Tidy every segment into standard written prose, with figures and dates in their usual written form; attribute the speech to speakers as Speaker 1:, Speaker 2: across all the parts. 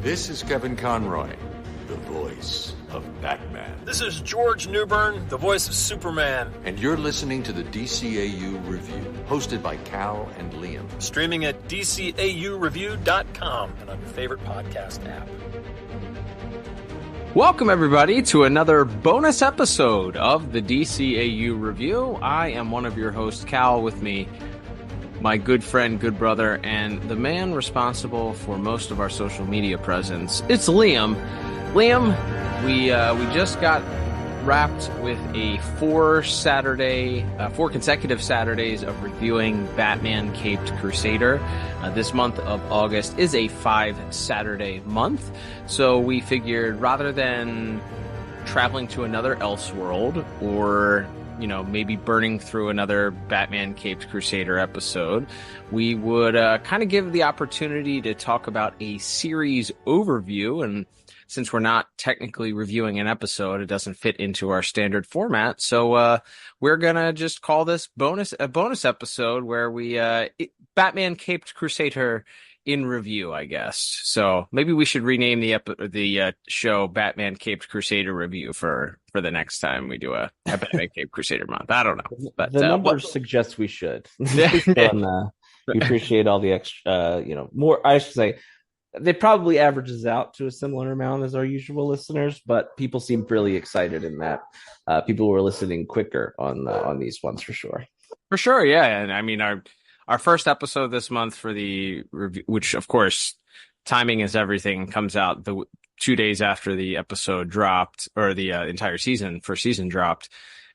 Speaker 1: This is Kevin Conroy, the voice of Batman.
Speaker 2: This is George Newbern, the voice of Superman.
Speaker 1: And you're listening to the DCAU Review, hosted by Cal and Liam.
Speaker 2: Streaming at DCAUReview.com and on your favorite podcast app.
Speaker 3: Welcome, everybody, to another bonus episode of the DCAU Review. I am one of your hosts, Cal, with me, my good friend, good brother, and the man responsible for most of our social media presence. It's Liam. Liam, we just got wrapped with four consecutive Saturdays of reviewing Batman Caped Crusader. This month of August is a 5-Saturday month, so we figured rather than traveling to another Elseworld or maybe burning through another Batman Caped Crusader episode, we would kind of give the opportunity to talk about a series overview. And since we're not technically reviewing an episode, it doesn't fit into our standard format. So we're going to just call this a bonus episode where we Batman Caped Crusader in review, I guess. So maybe we should rename the show Batman Caped Crusader Review for the next time we do a Batman Caped Crusader month. I don't know. But
Speaker 4: the numbers suggest we should. We appreciate all the extra, more, I should say, it probably averages out to a similar amount as our usual listeners, but people seem really excited in that. People were listening quicker on these ones for sure.
Speaker 3: For sure, yeah. And I mean, our first episode this month for the review, which of course, timing is everything, comes out the 2 days after the episode dropped, or the entire first season dropped.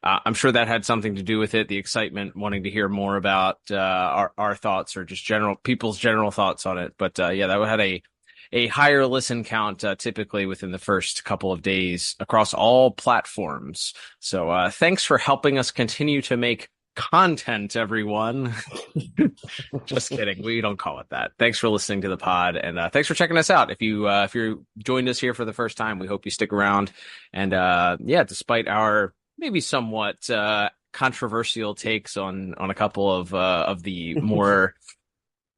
Speaker 3: I'm sure that had something to do with it, the excitement, wanting to hear more about our thoughts or just people's general thoughts on it. But that had a higher listen count typically within the first couple of days across all platforms. So thanks for helping us continue to make content, everyone. Just kidding, we don't call it that. Thanks for listening to the pod, and thanks for checking us out. If you joined us here for the first time, we hope you stick around. And despite our maybe somewhat controversial takes on a couple of the more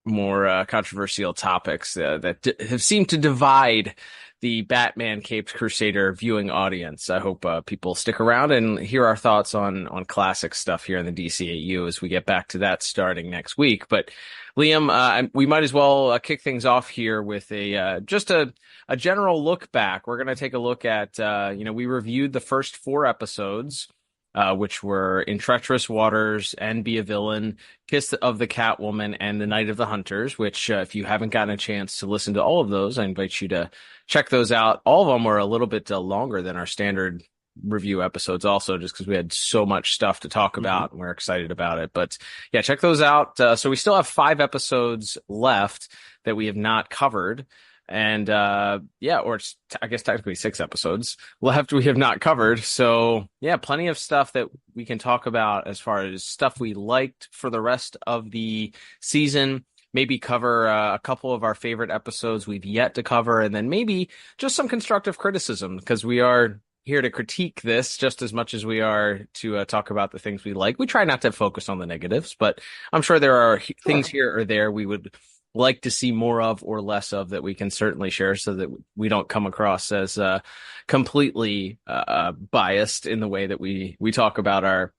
Speaker 3: controversial topics that have seemed to divide the Batman Caped Crusader viewing audience, I hope people stick around and hear our thoughts on classic stuff here in the DCAU as we get back to that starting next week. But Liam, we might as well kick things off here with a general look back. We're going to take a look at, we reviewed the first 4 episodes, which were In Treacherous Waters and Be a Villain, Kiss of the Catwoman, and The Night of the Hunters, which if you haven't gotten a chance to listen to all of those, I invite you to check those out. All of them were a little bit longer than our standard review episodes also, just because we had so much stuff to talk about and we're excited about it. But yeah, check those out. So we still have 5 episodes left that we have not covered. And I guess technically 6 episodes left we have not covered. So yeah, plenty of stuff that we can talk about as far as stuff we liked for the rest of the season. Maybe cover a couple of our favorite episodes we've yet to cover, and then maybe just some constructive criticism, because we are here to critique this just as much as we are to talk about the things we like. We try not to focus on the negatives, but I'm sure there are things here or there we would like to see more of or less of that we can certainly share, so that we don't come across as completely biased in the way that we talk about our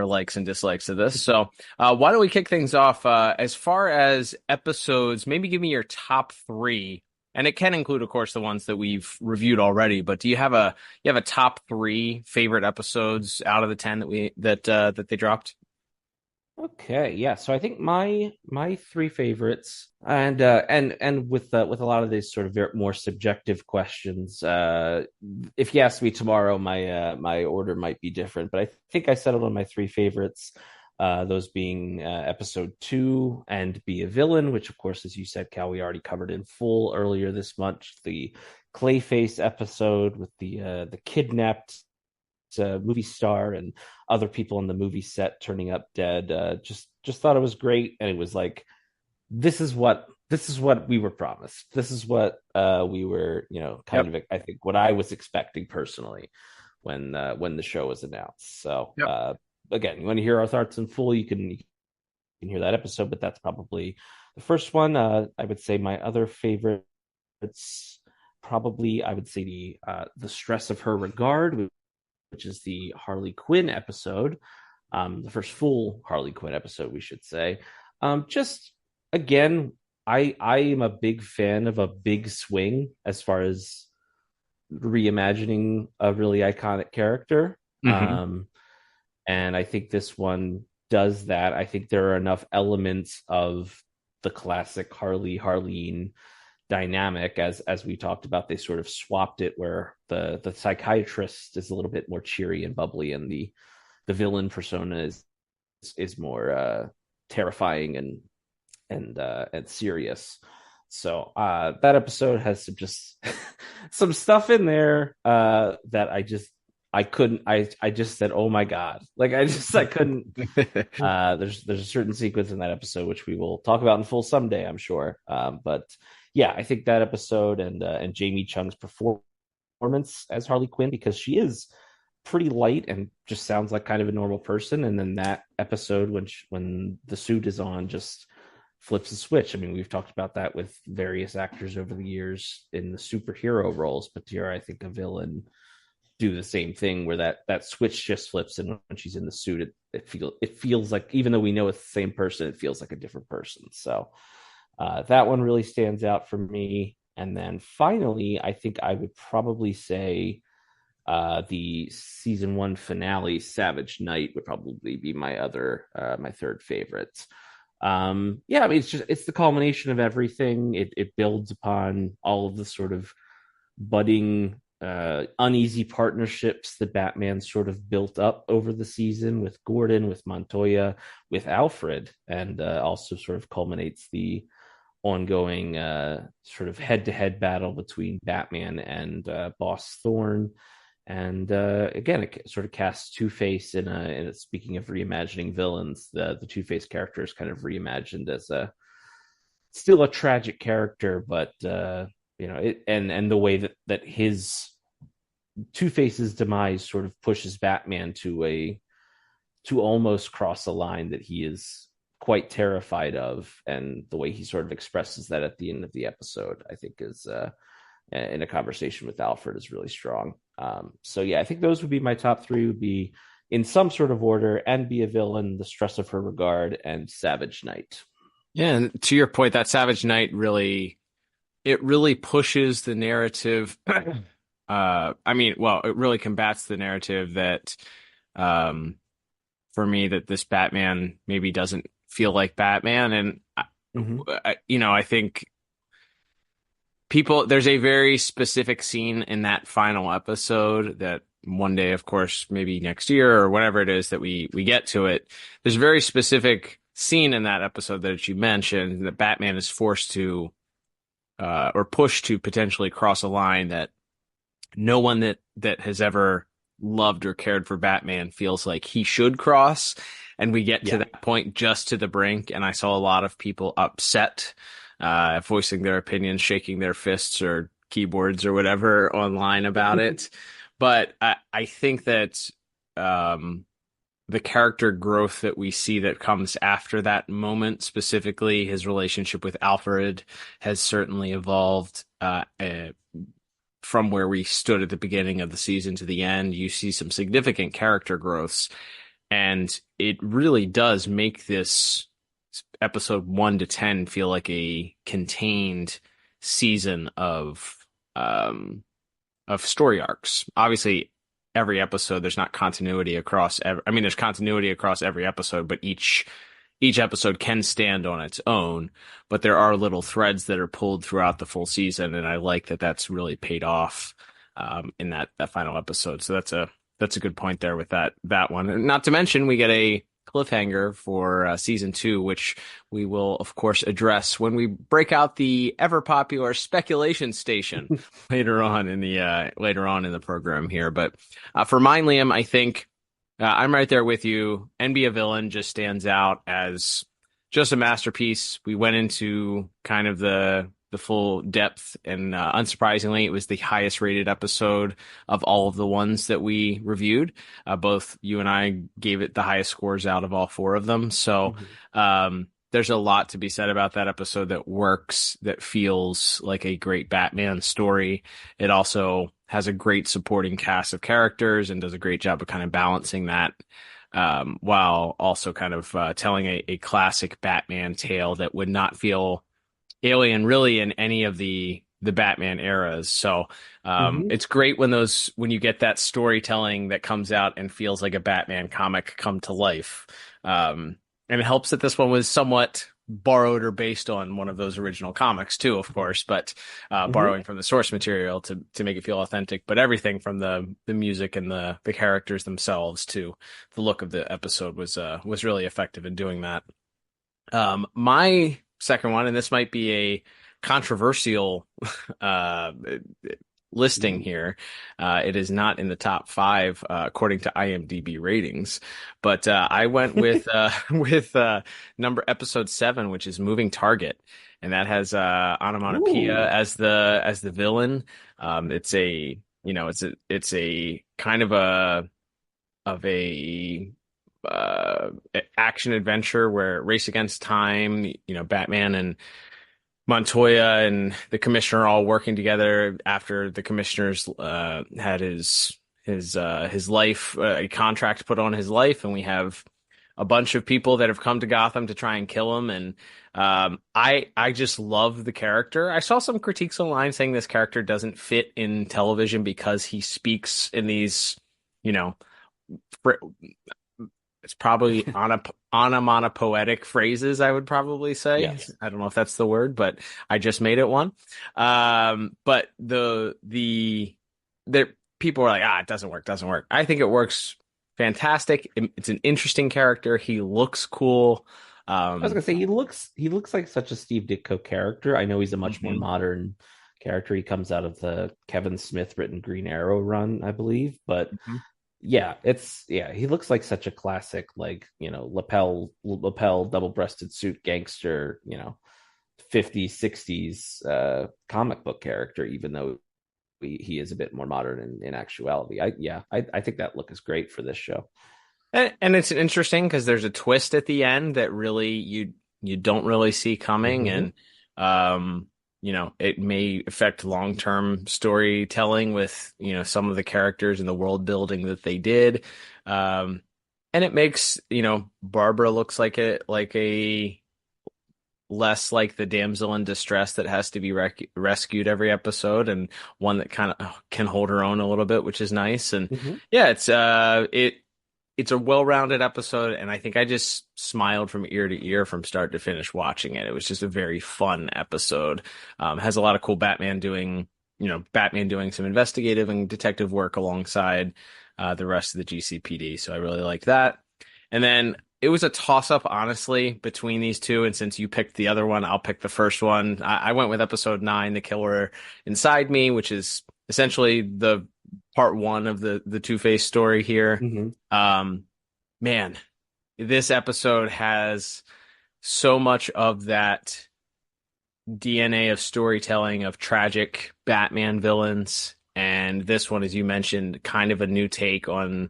Speaker 3: likes and dislikes of this. So why don't we kick things off? As far as episodes, maybe give me your top 3, and it can include, of course, the ones that we've reviewed already. But do you have a top 3 favorite episodes out of the 10 that they dropped?
Speaker 4: Okay, yeah. So I think my 3 favorites, and with a lot of these sort of more subjective questions, if you ask me tomorrow, my order might be different. But I think I settled on my 3 favorites. Those being episode 2 and Be a Villain, which of course, as you said, Cal, we already covered in full earlier this month. The Clayface episode with the kidnapped movie star and other people on the movie set turning up dead. Just thought it was great, and it was like, this is what we were promised. This is what we were, kind of, I think, what I was expecting personally when the show was announced. So again, you want to hear our thoughts in full, you can hear that episode, but that's probably the first one. I would say my other favorites probably I would say the stress of her regard, which is the Harley Quinn episode, the first full Harley Quinn episode, we should say. Just again, I am a big fan of a big swing as far as reimagining a really iconic character.
Speaker 3: Mm-hmm.
Speaker 4: And I think this one does that. I think there are enough elements of the classic Harleen dynamic, as we talked about. They sort of swapped it where the psychiatrist is a little bit more cheery and bubbly, and the villain persona is more terrifying and serious. So that episode has some stuff in there that I just said, oh my God. Like I couldn't. There's a certain sequence in that episode which we will talk about in full someday, I'm sure. But yeah, I think that episode and Jamie Chung's performance as Harley Quinn, because she is pretty light and just sounds like kind of a normal person, and then that episode when the suit is on just flips the switch. I mean, we've talked about that with various actors over the years in the superhero roles, but here I think a villain do the same thing where that switch just flips, and when she's in the suit, it feels like, even though we know it's the same person, it feels like a different person. So that one really stands out for me. And then finally, I think I would probably say the season 1 finale, Savage Night, would probably be my third favorite. I mean, it's the culmination of everything. It builds upon all of the sort of budding uneasy partnerships that Batman sort of built up over the season with Gordon, with Montoya, with Alfred, and also sort of culminates the ongoing sort of head-to-head battle between Batman and Boss Thorne. And again, it sort of casts Two-Face in a speaking of reimagining villains, the Two-Face character is kind of reimagined as still a tragic character, but and the way that his Two-Face's demise sort of pushes Batman to almost cross a line that he is quite terrified of, and the way he sort of expresses that at the end of the episode, I think is in a conversation with Alfred, is really strong. So yeah, I think those would be my top 3, would be in some sort of order: and be a villain, the stress of her regard, and Savage Night.
Speaker 3: Yeah, and to your point, that Savage Night really pushes the narrative. It really combats the narrative that, for me, that this Batman maybe doesn't feel like Batman. And, I think there's a very specific scene in that final episode that one day, of course, maybe next year or whatever it is that we get to it, there's a very specific scene in that episode that you mentioned that Batman is forced to or pushed to potentially cross a line that no one that has ever loved or cared for Batman feels like he should cross. And we get to that point just to the brink. And I saw a lot of people upset, voicing their opinions, shaking their fists or keyboards or whatever online about it. But I think that the character growth that we see that comes after that moment, specifically his relationship with Alfred, has certainly evolved from where we stood at the beginning of the season to the end. You see some significant character growths, and it really does make this episode 1 to 10 feel like a contained season of story arcs. Obviously, every episode, there's not continuity across there's continuity across every episode, but each episode can stand on its own, but there are little threads that are pulled throughout the full season, and I like that that's really paid off in that final episode. So that's a good point there with that one. And not to mention, we get a cliffhanger for season 2, which we will of course address when we break out the ever popular speculation station later on in the program here. But for mine, Liam, I think I'm right there with you. And Be a Villain just stands out as just a masterpiece. We went into kind of the full depth, and unsurprisingly, it was the highest rated episode of all of the ones that we reviewed. Both you and I gave it the highest scores out of all 4 of them. So there's a lot to be said about that episode that works, that feels like a great Batman story. It also has a great supporting cast of characters and does a great job of kind of balancing that, while also kind of telling a classic Batman tale that would not feel alien really in any of the Batman eras. So it's great when you get that storytelling that comes out and feels like a Batman comic come to life. And it helps that this one was somewhat borrowed or based on one of those original comics too, of course, but borrowing from the source material to make it feel authentic. But everything from the music and the characters themselves to the look of the episode was really effective in doing that. My second one, and this might be a controversial listing here. It is not in the top 5 according to IMDb ratings, but I went with episode 7, which is Moving Target, and that has Onomatopoeia as the villain. It's a kind of a action adventure where race against time. Batman and Montoya and the commissioner are all working together after the commissioner's had his life, a contract put on his life, and we have a bunch of people that have come to Gotham to try and kill him. And I just love the character. I saw some critiques online saying this character doesn't fit in television because he speaks in these, it's probably onomatopoetic phrases, I would probably say.
Speaker 4: Yes.
Speaker 3: I don't know if that's the word, but I just made it one. But the people are like, it doesn't work. I think it works fantastic. It's an interesting character. He looks cool.
Speaker 4: I was gonna say he looks like such a Steve Ditko character. I know he's a much more modern character. He comes out of the Kevin Smith written Green Arrow run, I believe, but. Yeah, he looks like such a classic, like, lapel double-breasted suit gangster, 50s, 60s comic book character, even though he is a bit more modern in actuality. I think that look is great for this show.
Speaker 3: And it's interesting because there's a twist at the end that really you don't really see coming, and it may affect long-term storytelling with, some of the characters and the world building that they did. And it makes, Barbara looks like a less like the damsel in distress that has to be rescued every episode, and one that kind of can hold her own a little bit, which is nice. And it's a well-rounded episode, and I think I just smiled from ear to ear from start to finish watching it. It was just a very fun episode. Has a lot of cool Batman doing some investigative and detective work alongside the rest of the GCPD. So I really like that. And then it was a toss-up, honestly, between these two. And since you picked the other one, I'll pick the first one. I went with episode 9, The Killer Inside Me, which is essentially the part 1 of the Two-Face story here. Man, this episode has so much of that DNA of storytelling of tragic Batman villains, and this one, as you mentioned, kind of a new take on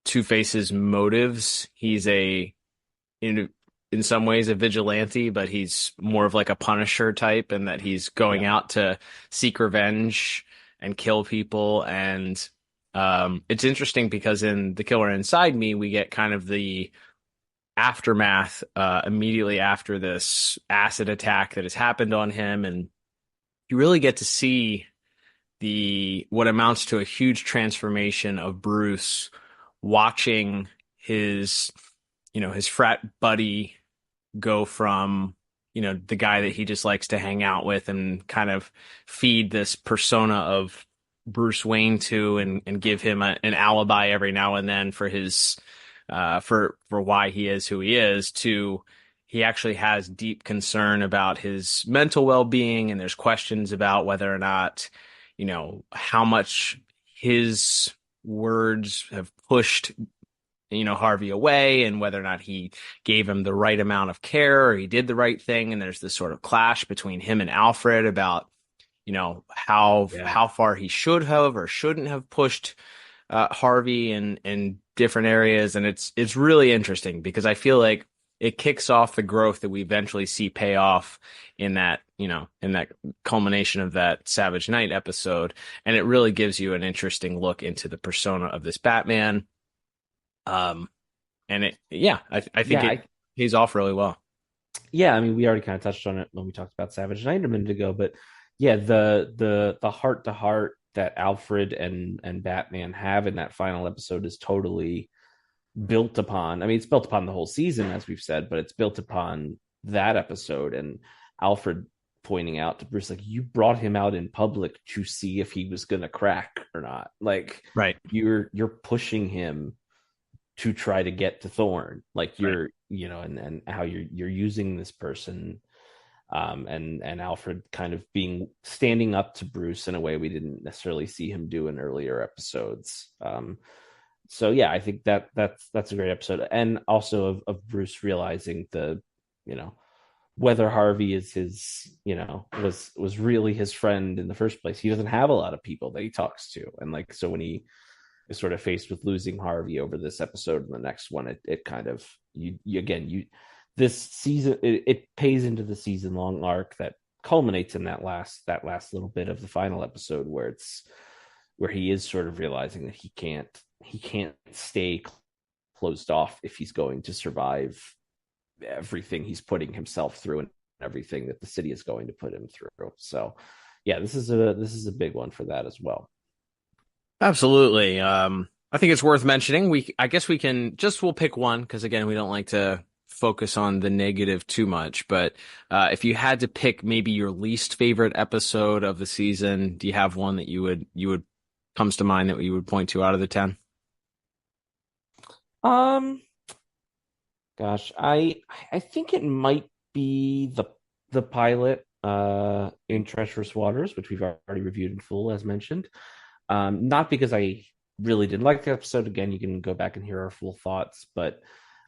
Speaker 3: Two-Face's motives. He's in some ways a vigilante, but he's more of like a Punisher type, and that he's going out to seek revenge and kill people. And it's interesting because in The Killer Inside Me, we get kind of the aftermath immediately after this acid attack that has happened on him, and you really get to see what amounts to a huge transformation of Bruce, watching his frat buddy go from the guy that he just likes to hang out with and kind of feed this persona of Bruce Wayne to, and give him an alibi every now and then for his for why he is who he is, to he actually has deep concern about his mental well-being, and there's questions about whether or not how much his words have pushed Harvey away, and whether or not he gave him the right amount of care or he did the right thing. And there's this sort of clash between him and Alfred about how far he should have or shouldn't have pushed Harvey in different areas. And it's really interesting because I feel like it kicks off the growth that we eventually see pay off in that, in that culmination of that Savage Knight episode. And it really gives you an interesting look into the persona of this Batman. And I think it pays off really well.
Speaker 4: Yeah, I mean, we already kind of touched on it when we talked about Savage Knight a minute ago, but yeah, the heart to heart that Alfred and Batman have in that final episode is totally built upon. I mean, it's built upon the whole season, as we've said, but it's built upon that episode and Alfred pointing out to Bruce, like, you brought him out in public to see if he was gonna crack or not. Like,
Speaker 3: right,
Speaker 4: you're pushing him to try to get to Thorn, like you're right. And how you're using this person, and Alfred kind of standing up to Bruce in a way we didn't necessarily see him do in earlier episodes. So yeah, I think that's a great episode, and also of Bruce realizing whether Harvey is his, was really his friend in the first place. He doesn't have a lot of people that he talks to, and like, so when he is sort of faced with losing Harvey over this episode and the next one, it kind of this season it pays into the season long arc that culminates in that last little bit of the final episode where he is sort of realizing that he can't stay closed off if he's going to survive everything he's putting himself through and everything that the city is going to put him through. So yeah, this is a big one for that as well.
Speaker 3: Absolutely. I think it's worth mentioning. We'll pick one, because again, we don't like to focus on the negative too much. But if you had to pick maybe your least favorite episode of the season, do you have one that you would comes to mind that you would point to out of the 10?
Speaker 4: Gosh, I think it might be the pilot in Treacherous Waters, which we've already reviewed in full, as mentioned. Not because I really didn't like the episode. Again, you can go back and hear our full thoughts, but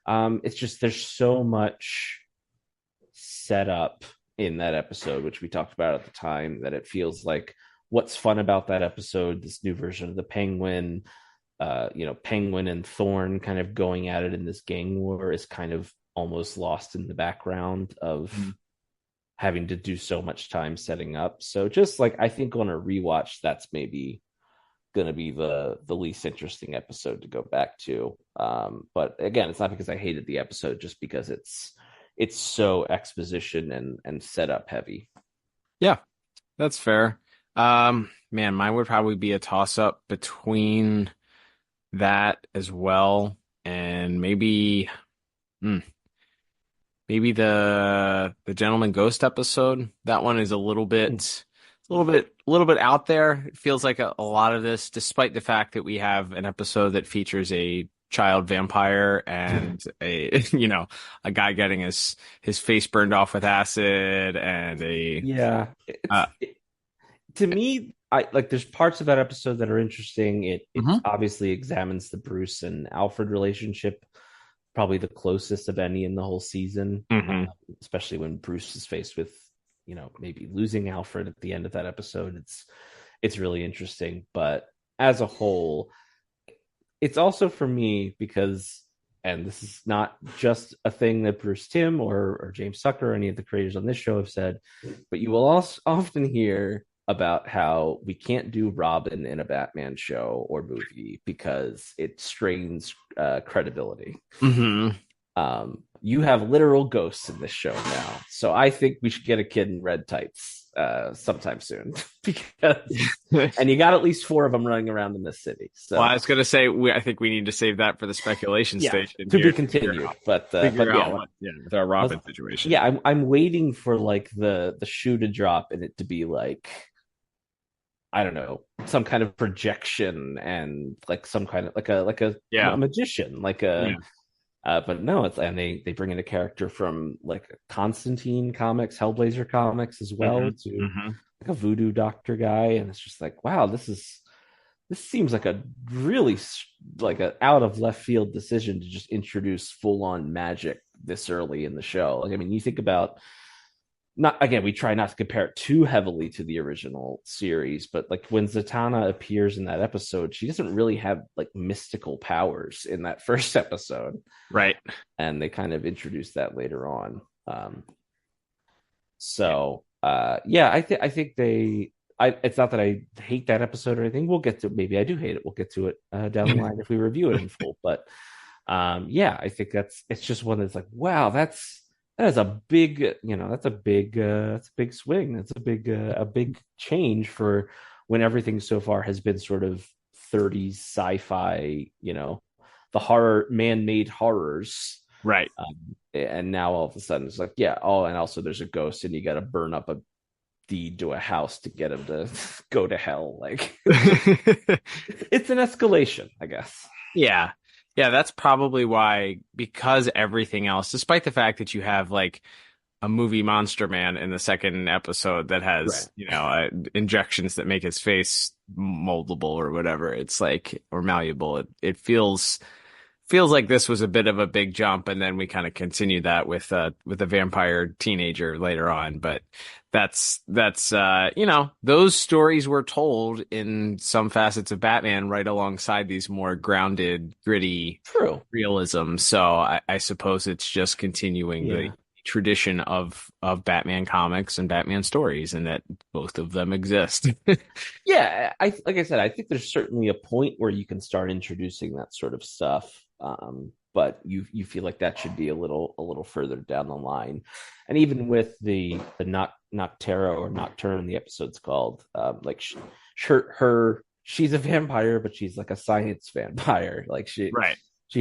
Speaker 4: it's just there's so much set up in that episode, which we talked about at the time, that it feels like what's fun about that episode, this new version of the Penguin, Penguin and Thorn kind of going at it in this gang war, is kind of almost lost in the background of having to do so much time setting up. So just like, I think on a rewatch, that's maybe going to be the least interesting episode to go back to. But again, it's not because I hated the episode, just because it's so exposition and setup heavy.
Speaker 3: Yeah, that's fair. Man, mine would probably be a toss up between that as well, and maybe the Gentleman Ghost episode. That one is a little bit out there. It feels like a lot of this, despite the fact that we have an episode that features a child vampire and a guy getting his face burned off with acid, and
Speaker 4: to me, there's parts of that episode that are interesting. It obviously examines the Bruce and Alfred relationship, probably the closest of any in the whole season, especially when Bruce is faced with maybe losing Alfred at the end of that episode. It's really interesting. But as a whole, it's also for me because, and this is not just a thing that Bruce Timm or James Tucker or any of the creators on this show have said, but you will also often hear about how we can't do Robin in a Batman show or movie because it strains credibility. You have literal ghosts in this show now, so I think we should get a kid in red tights sometime soon, and you got at least 4 of them running around in this city. So,
Speaker 3: well, I was going to say, I think we need to save that for the speculation station
Speaker 4: to be continued. With
Speaker 3: our Robin situation.
Speaker 4: Yeah, I'm waiting for like the shoe to drop and it to be like, I don't know, some kind of projection and like some kind of like a magician, but no, and they bring in a character from like Constantine comics, Hellblazer comics as well, to like a voodoo doctor guy, and it's just like, wow, this seems like a really like a out of left field decision to just introduce full on magic this early in the show. Like, I mean, you think about not again, we try not to compare it too heavily to the original series, but like when Zatanna appears in that episode, she doesn't really have like mystical powers in that first episode.
Speaker 3: Right.
Speaker 4: And they kind of introduce that later on. I think they. It's not that I hate that episode or anything. We'll get to, maybe I do hate it. We'll get to it down the line if we review it in full. But I think it's just one that's like, wow, that is a big, that's a big swing. That's a big change for when everything so far has been sort of 30s sci-fi, the horror, man-made horrors.
Speaker 3: Right.
Speaker 4: And now all of a sudden it's like, yeah, oh, and also there's a ghost and you got to burn up a deed to a house to get him to go to hell. Like, it's an escalation, I guess.
Speaker 3: Yeah. Yeah, that's probably why, because everything else, despite the fact that you have like a movie Monster Man in the second episode that has, injections that make his face moldable or whatever, it's like, or malleable. It feels like this was a bit of a big jump, and then we kind of continue that with a vampire teenager later on. But that's those stories were told in some facets of Batman right alongside these more grounded, gritty realism. So I suppose it's just continuing the tradition of Batman comics and Batman stories, and that both of them exist.
Speaker 4: Yeah, like I said, I think there's certainly a point where you can start introducing that sort of stuff. But you feel like that should be a little further down the line. And even with the Noctera or Nocturne, the episode's called, she's a vampire, but she's like a science vampire. Like she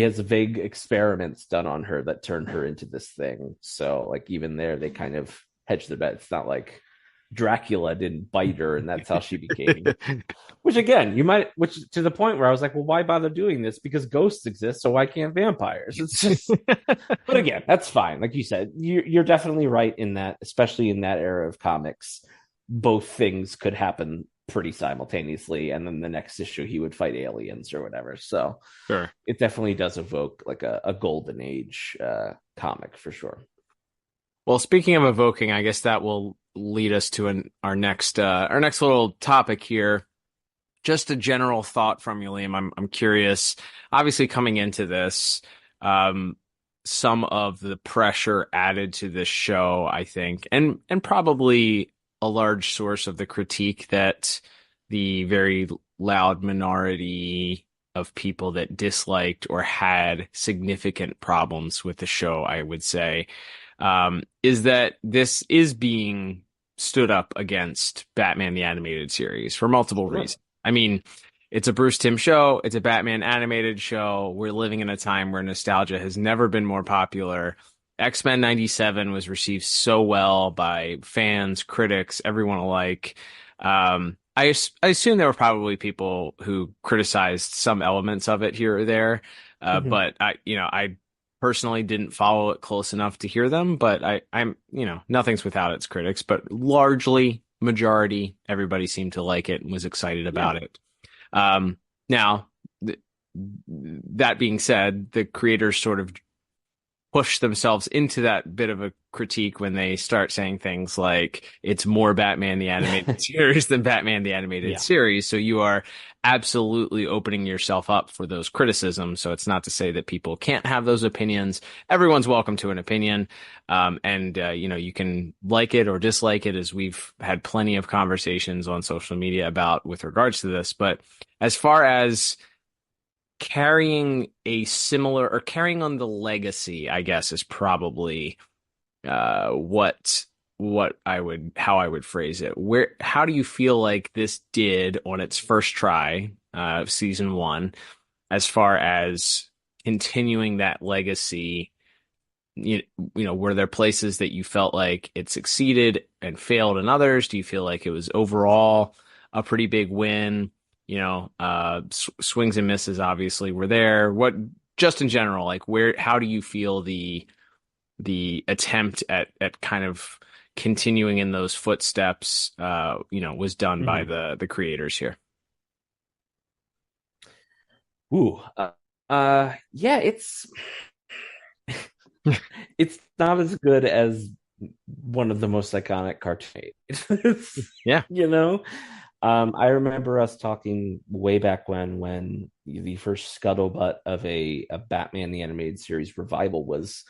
Speaker 4: has vague experiments done on her that turn her into this thing. So like even there, they kind of hedge their bet. It's not like Dracula didn't bite her and that's how she became. Which to the point where I was like, well, why bother doing this? Because ghosts exist, so why can't vampires? It's just, but again, that's fine. Like you said, you're definitely right in that, especially in that era of comics, both things could happen pretty simultaneously, and then the next issue he would fight aliens or whatever. So
Speaker 3: sure,
Speaker 4: it definitely does evoke like a golden age comic for sure.
Speaker 3: Well, speaking of evoking, I guess that will lead us to our next little topic here. Just a general thought from you, Liam. I'm curious. Obviously, coming into this, some of the pressure added to this show, I think, and probably a large source of the critique that the very loud minority of people that disliked or had significant problems with the show, I would say, is that this is being stood up against Batman the Animated Series for multiple reasons. I mean, it's a Bruce Timm show. It's a Batman animated show. We're living in a time where nostalgia has never been more popular. X-Men 97 was received so well by fans, critics, everyone alike. I assume there were probably people who criticized some elements of it here or there, but I personally didn't follow it close enough to hear them. But I'm nothing's without its critics, but largely, majority, everybody seemed to like it and was excited about it. Now, that being said, the creators sort of push themselves into that bit of a critique when they start saying things like it's more Batman the Animated Series than Batman the Animated Series. So you are absolutely opening yourself up for those criticisms. So it's not to say that people can't have those opinions. Everyone's welcome to an opinion. You can like it or dislike it, as we've had plenty of conversations on social media about with regards to this. But as far as carrying on the legacy, I guess, is probably how I would phrase it. How do you feel like this did on its first try of season 1, as far as continuing that legacy? Were there places that you felt like it succeeded and failed in others? Do you feel like it was overall a pretty big win? Swings and misses obviously were there. What, just in general, like how do you feel the attempt at kind of continuing in those footsteps, was done by the creators here?
Speaker 4: It's it's not as good as one of the most iconic cartoons.
Speaker 3: Yeah.
Speaker 4: I remember us talking way back when the first scuttlebutt of a Batman the Animated Series revival was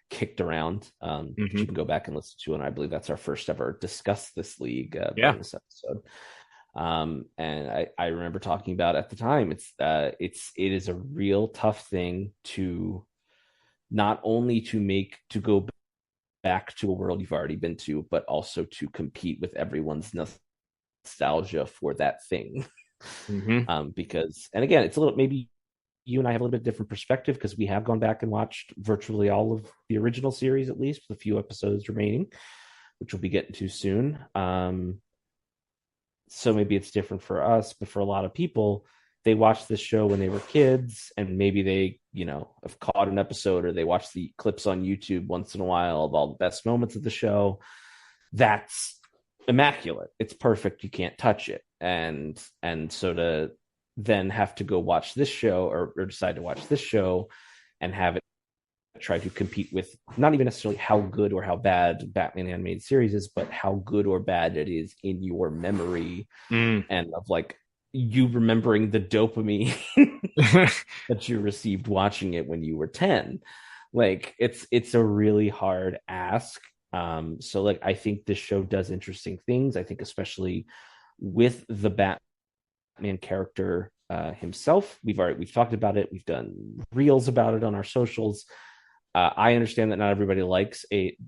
Speaker 4: kicked around, which you can go back and listen to, and I believe that's our first ever Discuss This League bonus episode. And I remember talking about at the time, it is a real tough thing to not only to go back to a world you've already been to, but also to compete with everyone's nostalgia for that thing. Because, and again, it's a little, maybe you and I have a little bit different perspective because we have gone back and watched virtually all of the original series, at least with a few episodes remaining, which we'll be getting to soon. So maybe it's different for us, but for a lot of people, they watched this show when they were kids, and maybe they, have caught an episode, or they watch the clips on YouTube once in a while of all the best moments of the show. That's immaculate. It's perfect. You can't touch it. And so to then have to go watch this show or decide to watch this show and have it try to compete with not even necessarily how good or how bad Batman animated series is, but how good or bad it is in your memory and of like you remembering the dopamine that you received watching it when you were 10. Like it's a really hard ask. So like I think this show does interesting things. I think especially with the Batman character himself. We've talked about it. We've done reels about it on our socials. I understand that not everybody likes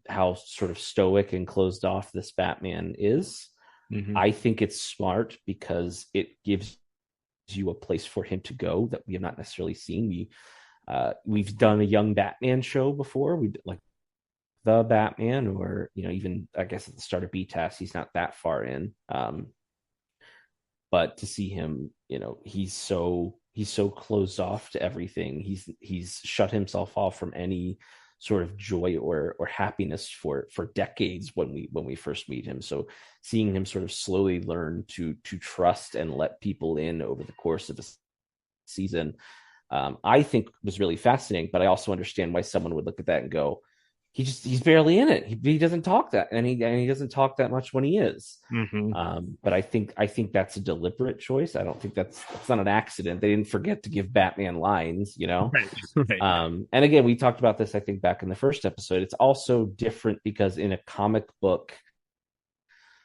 Speaker 4: how sort of stoic and closed off this Batman is. I think it's smart because it gives you a place for him to go that we have not necessarily seen. We've done a young Batman show before. We like the Batman, or even I guess at the start of BTAS, he's not that far in. But to see him, he's so closed off to everything. He's shut himself off from any sort of joy or happiness for decades when we first meet him. So seeing him sort of slowly learn to trust and let people in over the course of a season, I think was really fascinating. But I also understand why someone would look at that and go, he's barely in it. He doesn't talk that, and he doesn't talk that much when he is. But I think that's a deliberate choice. I don't think it's not an accident. They didn't forget to give Batman lines, Right. And again, we talked about this, I think, back in the first episode. It's also different because in a comic book,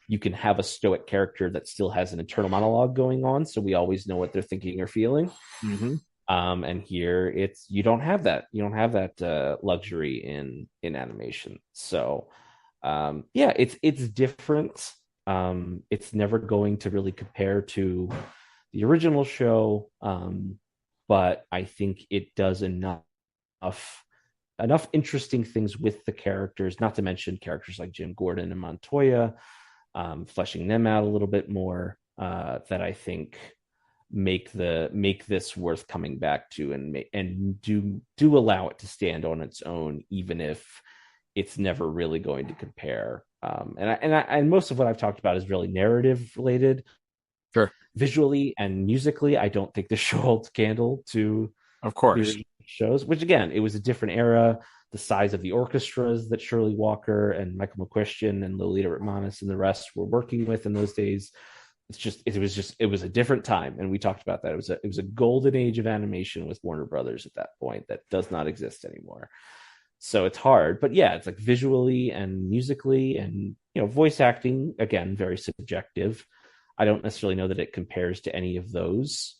Speaker 4: you can have a stoic character that still has an internal monologue going on, so we always know what they're thinking or feeling. And here you don't have that. You don't have that luxury in animation. So it's different. It's never going to really compare to the original show, but I think it does enough interesting things with the characters. Not to mention characters like Jim Gordon and Montoya, fleshing them out a little bit more. That I think make this worth coming back to and do allow it to stand on its own, even if it's never really going to compare. And most of what I've talked about is really narrative related.
Speaker 3: Sure.
Speaker 4: Visually and musically, I don't think the show holds candle to,
Speaker 3: of course,
Speaker 4: shows. Which again, it was a different era. The size of the orchestras that Shirley Walker and Michael McCuistion and Lolita Ritmanis and the rest were working with in those days. It was a different time, and we talked about that. It was a golden age of animation with Warner Brothers at that point that does not exist anymore. So it's hard, but yeah, it's like visually and musically and voice acting, again, very subjective. I don't necessarily know that it compares to any of those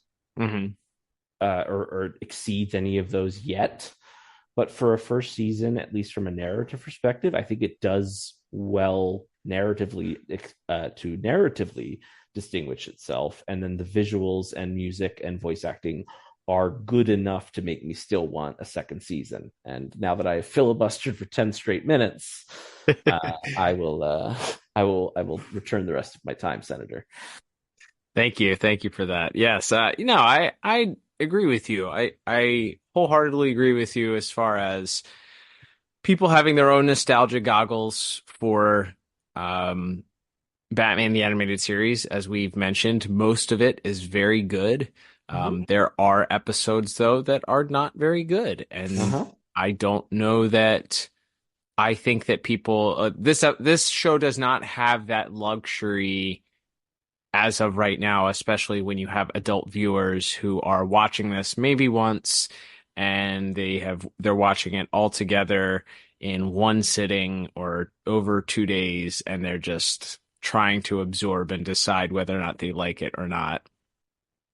Speaker 4: or exceeds any of those yet. But for a first season, at least from a narrative perspective, I think it does well narratively to narratively distinguish itself. And then the visuals and music and voice acting are good enough to make me still want a second season. And now that I have filibustered for 10 straight minutes, I will return the rest of my time, Senator.
Speaker 3: Thank you for that. Yes, I agree with you. I wholeheartedly agree with you as far as people having their own nostalgia goggles for Batman the Animated Series. As we've mentioned, most of it is very good. There are episodes, though, that are not very good. And I don't know that I think that people this show does not have that luxury as of right now, especially when you have adult viewers who are watching this maybe once and they're watching it all together in one sitting or over 2 days, and they're just trying to absorb and decide whether or not they like it or not.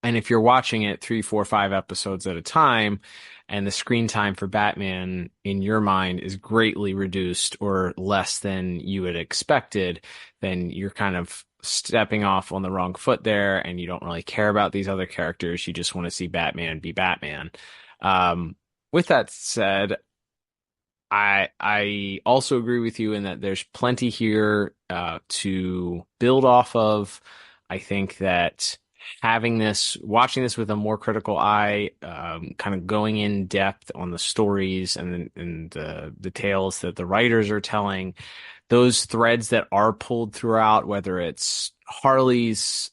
Speaker 3: And if you're watching it 3, 4, 5 episodes at a time, and the screen time for Batman in your mind is greatly reduced or less than you had expected, then you're kind of stepping off on the wrong foot there, and you don't really care about these other characters. You just want to see Batman be Batman. With that said, I also agree with you in that there's plenty here to build off of. I think that watching this with a more critical eye, kind of going in depth on the stories and the tales that the writers are telling, those threads that are pulled throughout, whether it's Harley's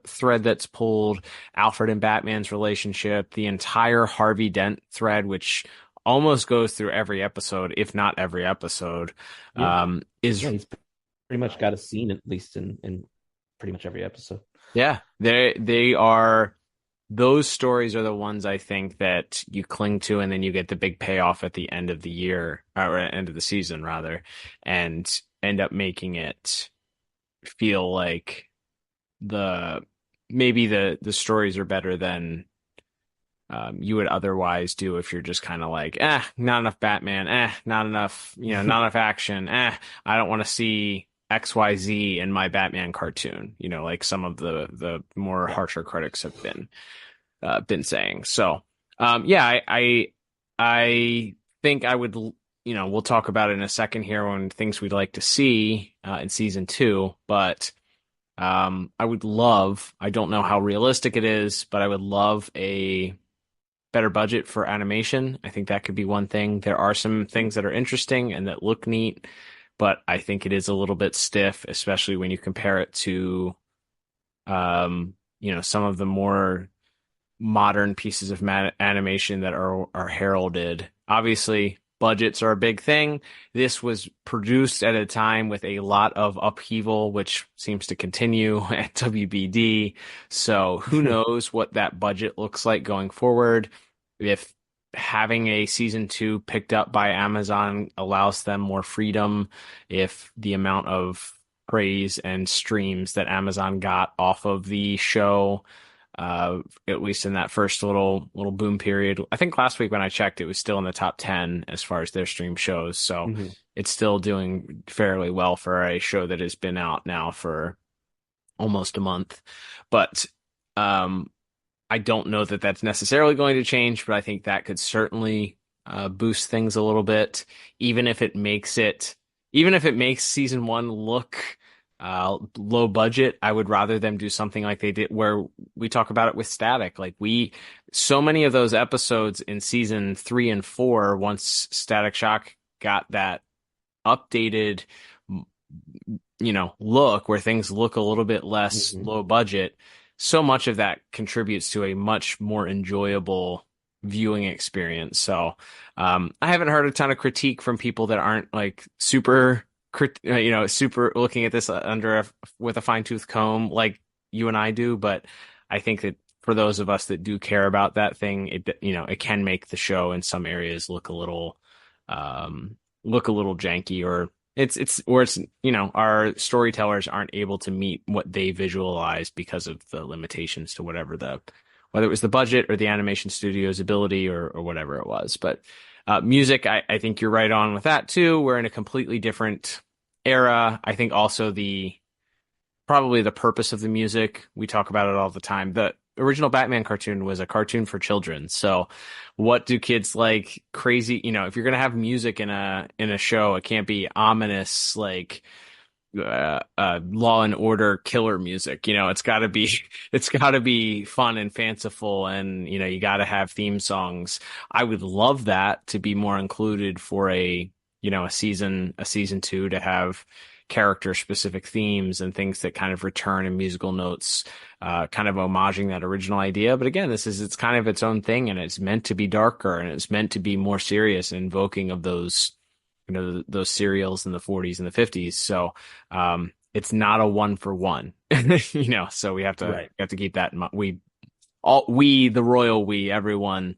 Speaker 3: thread that's pulled, Alfred and Batman's relationship, the entire Harvey Dent thread, which almost goes through every episode, if not every episode, he's
Speaker 4: pretty much got a scene at least in pretty much every episode.
Speaker 3: Yeah, those stories are the ones I think that you cling to, and then you get the big payoff at the end of the year, or end of the season rather, and end up making it feel like maybe the stories are better than you would otherwise do if you're just kind of like, not enough Batman, not enough, not enough action, I don't want to see XYZ in my Batman cartoon, like some of the more harsher critics have been saying. So, I think I would, we'll talk about it in a second here on things we'd like to see in season 2, but I don't know how realistic it is, but I would love a better budget for animation. I think that could be one thing. There are some things that are interesting and that look neat, but I think it is a little bit stiff, especially when you compare it to, some of the more modern pieces of animation that are heralded. Obviously, budgets are a big thing. This was produced at a time with a lot of upheaval, which seems to continue at WBD. So who knows what that budget looks like going forward. If having a season 2 picked up by Amazon allows them more freedom, if the amount of praise and streams that Amazon got off of the show, at least in that first little boom period. I think last week when I checked, it was still in the top 10 as far as their stream shows. So It's still doing fairly well for a show that has been out now for almost a month. But I don't know that that's necessarily going to change, but I think that could certainly boost things a little bit, even if it makes season 1 look low budget. I would rather them do something like they did where we talk about it with Static. Like so many of those episodes in season 3 and 4, once Static Shock got that updated, look where things look a little bit less low budget, so much of that contributes to a much more enjoyable viewing experience. So I haven't heard a ton of critique from people that aren't like super looking at this with a fine-tooth comb like you and I do. But I think that for those of us that do care about that thing, it can make the show in some areas look a little janky, or it's our storytellers aren't able to meet what they visualize because of the limitations to whether it was the budget or the animation studio's ability or whatever it was. But music, I think you're right on with that too. We're in a completely different era. I think also probably the purpose of the music, we talk about it all the time. The original Batman cartoon was a cartoon for children. So what do kids like? Crazy, if you're going to have music in a show, it can't be ominous, like Law and Order killer music. It's got to be fun and fanciful, and you got to have theme songs. I would love that to be more included for a season 2, to have character specific themes and things that kind of return in musical notes, kind of homaging that original idea. But again, it's kind of its own thing, and it's meant to be darker, and it's meant to be more serious and invoking of those those serials in the 40s and the 50s. So it's not a one for one, so we have to keep that in mind. The royal we, everyone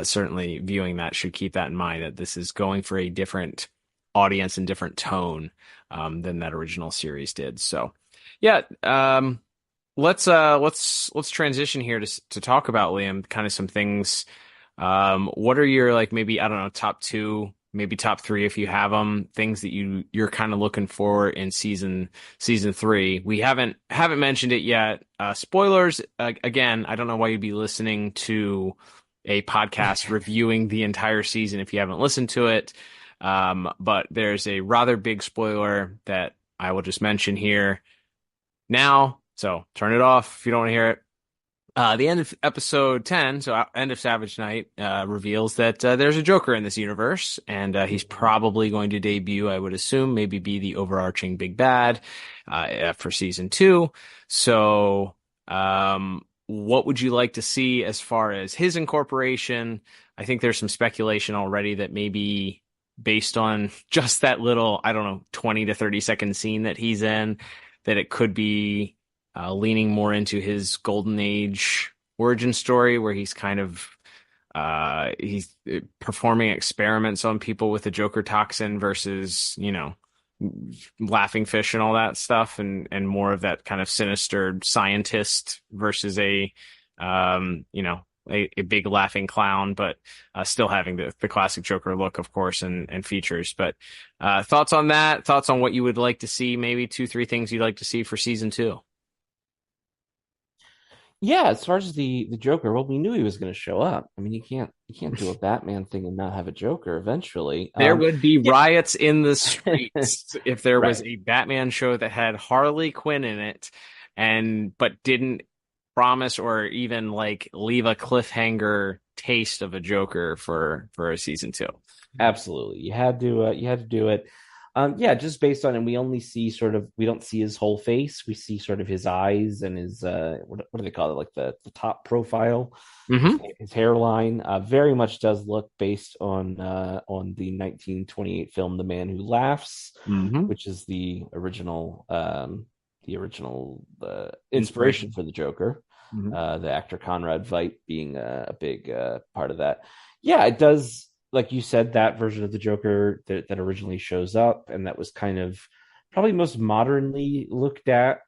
Speaker 3: certainly viewing that should keep that in mind, that this is going for a different audience and different tone than that original series did. So yeah, let's transition here to talk about, Liam, kind of some things. What are your, like, maybe, I don't know, top two, maybe top three if you have them, things that you're kind of looking for in season 3? We haven't mentioned it yet. Spoilers, again, I don't know why you'd be listening to a podcast reviewing the entire season if you haven't listened to it. But there's a rather big spoiler that I will just mention here now. So turn it off if you don't want to hear it. The end of episode 10, so end of Savage Night, reveals that there's a Joker in this universe, and he's probably going to debut, I would assume, maybe be the overarching big bad for season 2. So what would you like to see as far as his incorporation? I think there's some speculation already that maybe based on just that little, I don't know, 20 to 30 second scene that he's in, that it could be leaning more into his Golden Age origin story, where he's kind of he's performing experiments on people with the Joker toxin versus, laughing fish and all that stuff, and more of that kind of sinister scientist versus a big laughing clown, but still having the classic Joker look, of course, and features. But thoughts on that? Thoughts on what you would like to see? Maybe 2-3 things you'd like to see for season 2.
Speaker 4: Yeah, as far as the Joker, well, we knew he was going to show up. I mean, you can't do a Batman thing and not have a Joker eventually.
Speaker 3: There would be riots in the streets if there was
Speaker 4: Right.
Speaker 3: a Batman show that had Harley Quinn in it, but didn't promise or even like leave a cliffhanger taste of a Joker for a season 2.
Speaker 4: Absolutely, you had to do it. Yeah, just based on, and we only see we don't see his whole face. We see sort of his eyes and his what do they call it, like the top profile, his hairline. Very much does look based on the 1928 film The Man Who Laughs, which is the original inspiration for the Joker. The actor Conrad Veidt being a big part of that. Yeah, it does. Like you said, that version of the Joker that originally shows up, and that was kind of probably most modernly looked at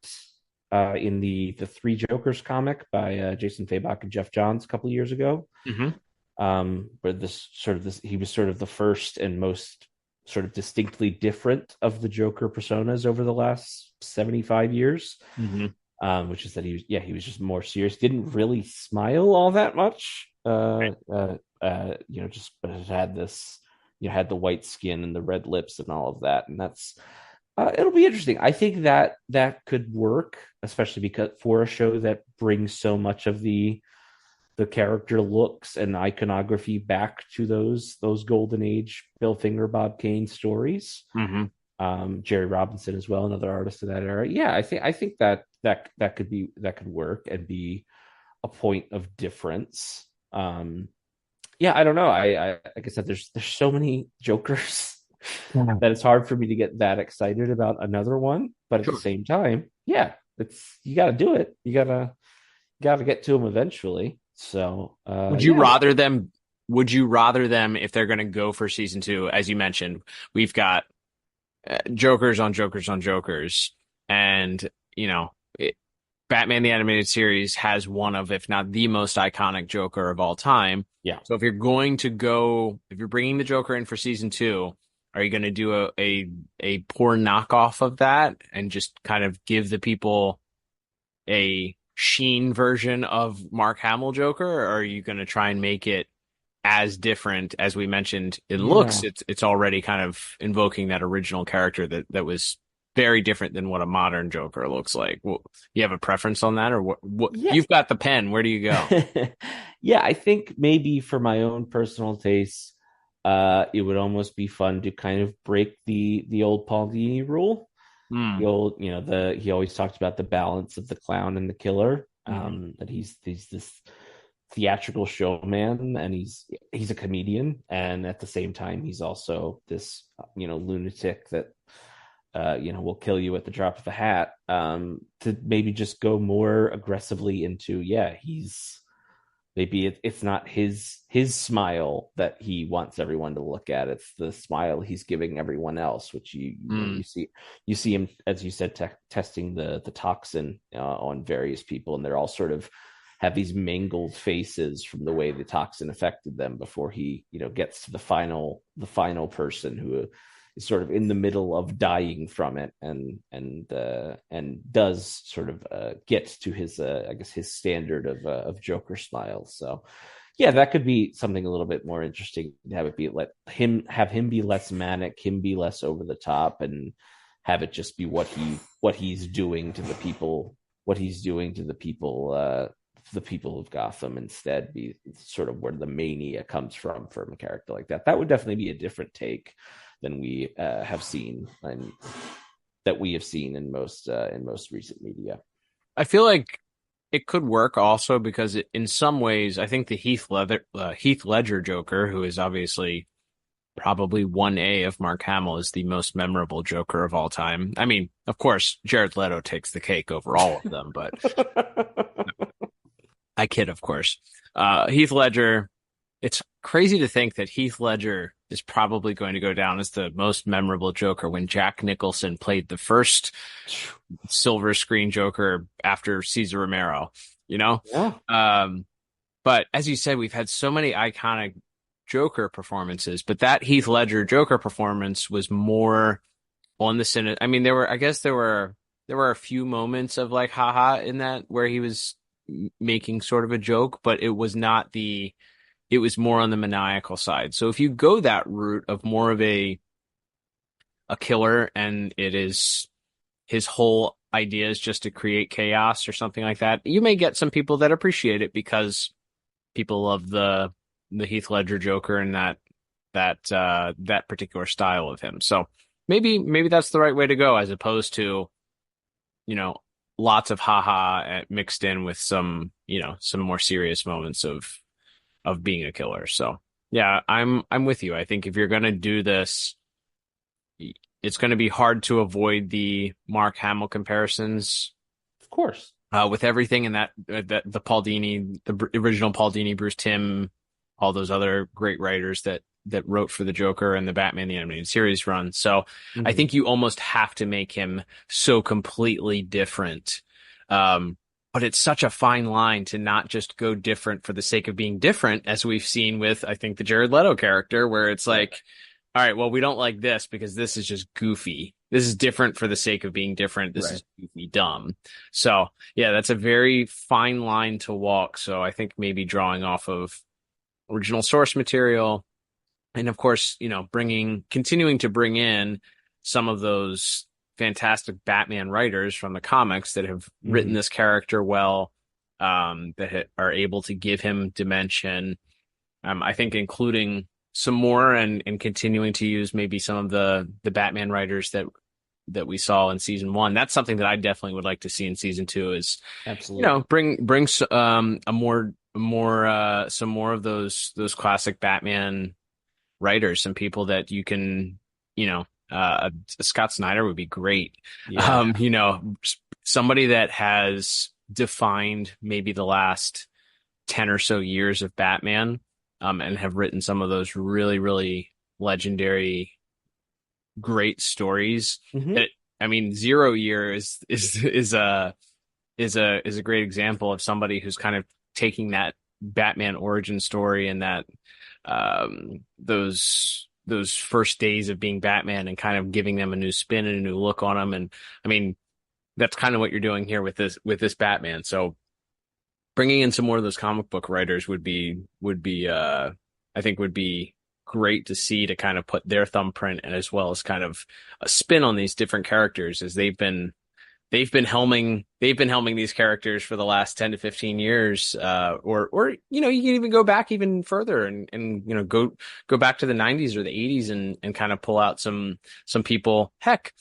Speaker 4: in the Three Jokers comic by Jason Fabok and Jeff Johns a couple of years ago. Where he was sort of the first and most sort of distinctly different of the Joker personas over the last 75 years. Which is that he was just more serious, didn't really smile all that much. Just but it had this, had the white skin and the red lips and all of that, and that's it'll be interesting. I think that could work, especially because for a show that brings so much of the character looks and iconography back to those Golden Age Bill Finger, Bob Kane stories. Jerry Robinson as well, another artist of that era. Yeah, I think that could work and be a point of difference. Yeah, I don't know. I like I said, there's so many Jokers that it's hard for me to get that excited about another one. But at the same time, yeah, you got to do it. You gotta get to them eventually. So,
Speaker 3: would you rather them? Would you rather them, if they're going to go for season 2, as you mentioned, we've got Jokers on Jokers on Jokers, and Batman the Animated Series has one of, if not the most iconic Joker of all time.
Speaker 4: Yeah.
Speaker 3: So if you're bringing the Joker in for season 2, are you going to do a poor knockoff of that and just kind of give the people a sheen version of Mark Hamill Joker, or are you going to try and make it as different as we mentioned it looks? It's already kind of invoking that original character that was very different than what a modern Joker looks like. Well, you have a preference on that, or what?
Speaker 4: Yeah.
Speaker 3: You've got the pen. Where do you go?
Speaker 4: Yeah, I think maybe for my own personal taste, it would almost be fun to kind of break the old Paul Dini rule. The old, he always talked about the balance of the clown and the killer. That he's this theatrical showman, and he's a comedian, and at the same time he's also this lunatic that will kill you at the drop of a hat. To maybe just go more aggressively into, he's maybe it's not his smile that he wants everyone to look at. It's the smile he's giving everyone else, which you see him, as you said, testing the toxin on various people, and they're all sort of have these mangled faces from the way the toxin affected them before he gets to the final person who is sort of in the middle of dying from it, and does sort of get to his his standard of Joker smile. So that could be something a little bit more interesting, to have it be have him be less manic, him be less over the top, and have it just be what he's doing to the people, the people of Gotham, instead be sort of where the mania comes from a character like that. That would definitely be a different take than we have seen, and that we have seen in most recent media.
Speaker 3: I feel like it could work also because in some ways, I think the Heath Ledger Joker, who is obviously probably 1A of Mark Hamill, is the most memorable Joker of all time. I mean, of course, Jared Leto takes the cake over all of them, but I kid, of course. Heath Ledger, it's crazy to think that Heath Ledger is probably going to go down as the most memorable Joker when Jack Nicholson played the first silver screen Joker after Cesar Romero,
Speaker 4: Yeah.
Speaker 3: But as you said, we've had so many iconic Joker performances, but that Heath Ledger Joker performance was more on the cine. I mean, there were a few moments of like haha in that where he was making sort of a joke, but it was more on the maniacal side. So if you go that route of more of a killer, and it is his whole idea is just to create chaos or something like that, you may get some people that appreciate it because people love the Heath Ledger Joker and that particular style of him. So maybe that's the right way to go, as opposed to, lots of haha mixed in with some more serious moments of being a killer. So yeah, I'm with you. I think if you're going to do this, it's going to be hard to avoid the Mark Hamill comparisons.
Speaker 4: Of course.
Speaker 3: With everything in that the Paul Dini, the original Paul Dini, Bruce Timm, all those other great writers that wrote for the Joker and the Batman the Animated Series run. So I think you almost have to make him so completely different. But it's such a fine line to not just go different for the sake of being different, as we've seen with, I think, the Jared Leto character, where it's like, all right, well, we don't like this because this is just goofy. This is different for the sake of being different. This is goofy dumb. So yeah, that's a very fine line to walk. So I think maybe drawing off of original source material, and of course, continuing to bring in some of those fantastic Batman writers from the comics that have written this character well, that are able to give him dimension. I think including some more and continuing to use maybe some of the Batman writers that we saw in season 1. That's something that I definitely would like to see in season 2, is
Speaker 4: absolutely
Speaker 3: bring some more of those classic Batman writers, some people that you can, Scott Snyder would be great.
Speaker 4: Yeah.
Speaker 3: Somebody that has defined maybe the last 10 or so years of Batman, and have written some of those really, really legendary, great stories. That, I mean, Zero Year is a great example of somebody who's kind of taking that Batman origin story and that those first days of being Batman and kind of giving them a new spin and a new look on them. And I mean, that's kind of what you're doing here with this Batman. So bringing in some more of those comic book writers would be I think would be great to see, to kind of put their thumbprint, and as well as kind of a spin on these different characters, as they've been helming these characters for the last 10 to 15 years, or you can even go back even further and go back to the 90s or the 80s and kind of pull out some people. Heck,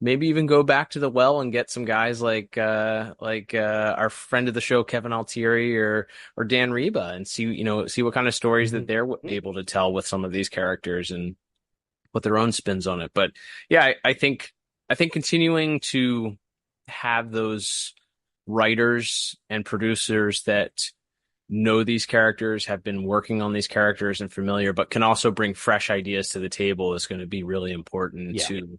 Speaker 3: maybe even go back to the well and get some guys like our friend of the show, Kevin Altieri or Dan Reba, and see what kind of stories that they're able to tell with some of these characters and put their own spins on it. But yeah, I think continuing to have those writers and producers that know these characters, have been working on these characters and familiar, but can also bring fresh ideas to the table is going to be really important to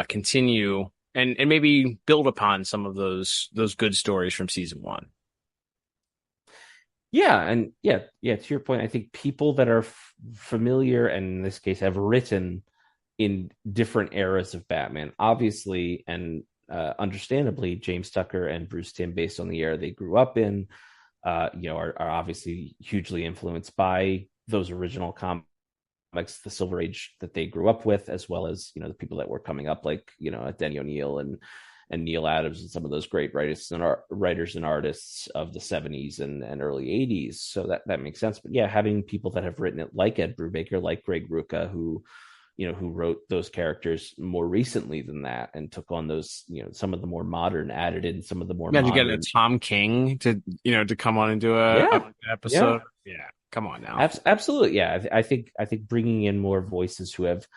Speaker 3: continue and maybe build upon some of those good stories from season one.
Speaker 4: Yeah, and to your point, I think people that are familiar and in this case have written in different eras of Batman, obviously and understandably, James Tucker and Bruce Timm, based on the era they grew up in, are obviously hugely influenced by those original comics, the Silver Age that they grew up with, as well as the people that were coming up, like Denny O'Neil and Neil Adams and some of those great writers and artists of the 70s and early 80s. So that makes sense. But yeah, having people that have written it, like Ed Brubaker, like Greg Rucka, who wrote those characters more recently than that and took on those, some of the more modern, added in some of the more modern.
Speaker 3: You get a Tom King to come on and do an episode. Yeah. Come on now.
Speaker 4: Absolutely. Yeah. I think bringing in more voices who have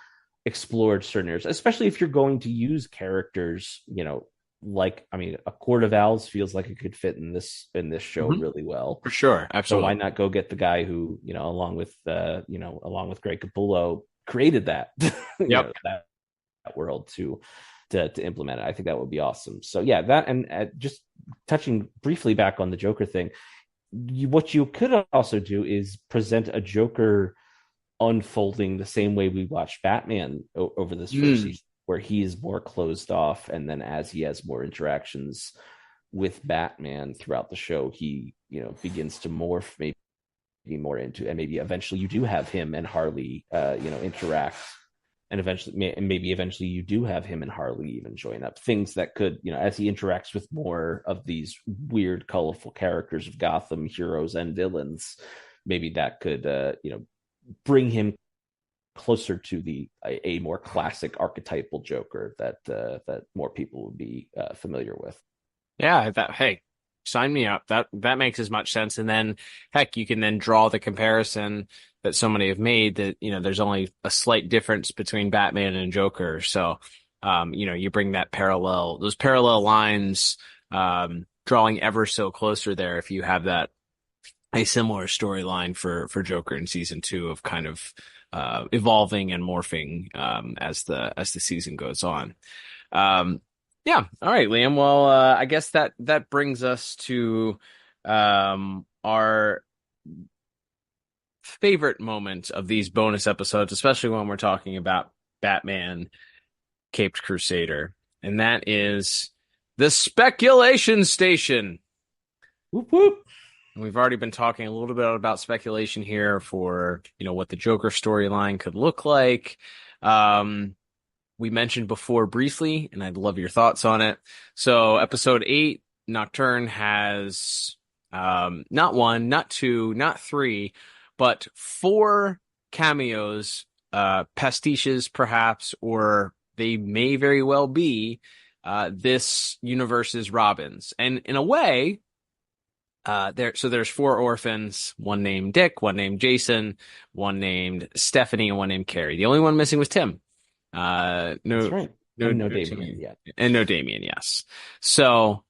Speaker 4: explored certain areas, especially if you're going to use characters, a Court of Owls feels like it could fit in this show really well.
Speaker 3: For sure. Absolutely.
Speaker 4: So why not go get the guy who, along with Greg Capullo, created that, that world to implement it. I think that would be awesome. So yeah, that, and just touching briefly back on the Joker thing, what you could also do is present a Joker unfolding the same way we watched Batman over this first season, where he is more closed off, and then as he has more interactions with Batman throughout the show, he begins to morph maybe more into, and maybe eventually you do have him and Harley interact, and eventually you do have him and Harley even join up, things that could, as he interacts with more of these weird colorful characters of Gotham, heroes and villains, maybe that could bring him closer to a more classic archetypal Joker that more people would be familiar with.
Speaker 3: Yeah, sign me up. That makes as much sense. And then, heck, you can then draw the comparison that so many have made that, there's only a slight difference between Batman and Joker. So, you bring those parallel lines, drawing ever so closer there if you have a similar storyline for Joker in season 2 of kind of evolving and morphing as the season goes on. Yeah. All right, Liam. Well, I guess that brings us to our favorite moment of these bonus episodes, especially when we're talking about Batman Caped Crusader, and that is the speculation station.
Speaker 4: Whoop whoop.
Speaker 3: We've already been talking a little bit about speculation here for what the Joker storyline could look like. We mentioned before briefly, and I'd love your thoughts on it. So episode 8, Nocturne, has not 1, not 2, not 3, but 4 cameos, pastiches perhaps, or they may very well be this universe's Robins. And in a way, there's 4 orphans, one named Dick, one named Jason, one named Stephanie, and one named Carrie. The only one missing was Tim.
Speaker 4: That's right. No Damian yet.
Speaker 3: And no Damian, yes. So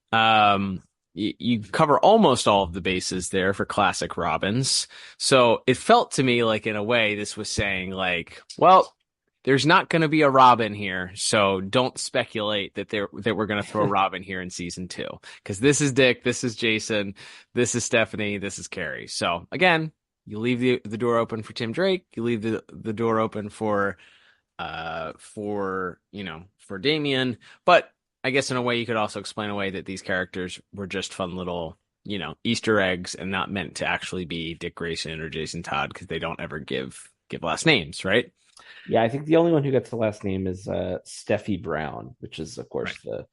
Speaker 3: you cover almost all of the bases there for classic Robins. So it felt to me like, in a way, this was saying, like, well, there's not going to be a Robin here, so don't speculate that we're going to throw Robin here in season 2, because this is Dick, this is Jason, this is Stephanie, this is Carrie. So again, you leave the door open for Tim Drake, you leave the door open for Damian, but I guess in a way you could also explain away that these characters were just fun little Easter eggs and not meant to actually be Dick Grayson or Jason Todd, because they don't ever give last names, right?
Speaker 4: Yeah, I think the only one who gets the last name is Steffi Brown, which is, of course, right,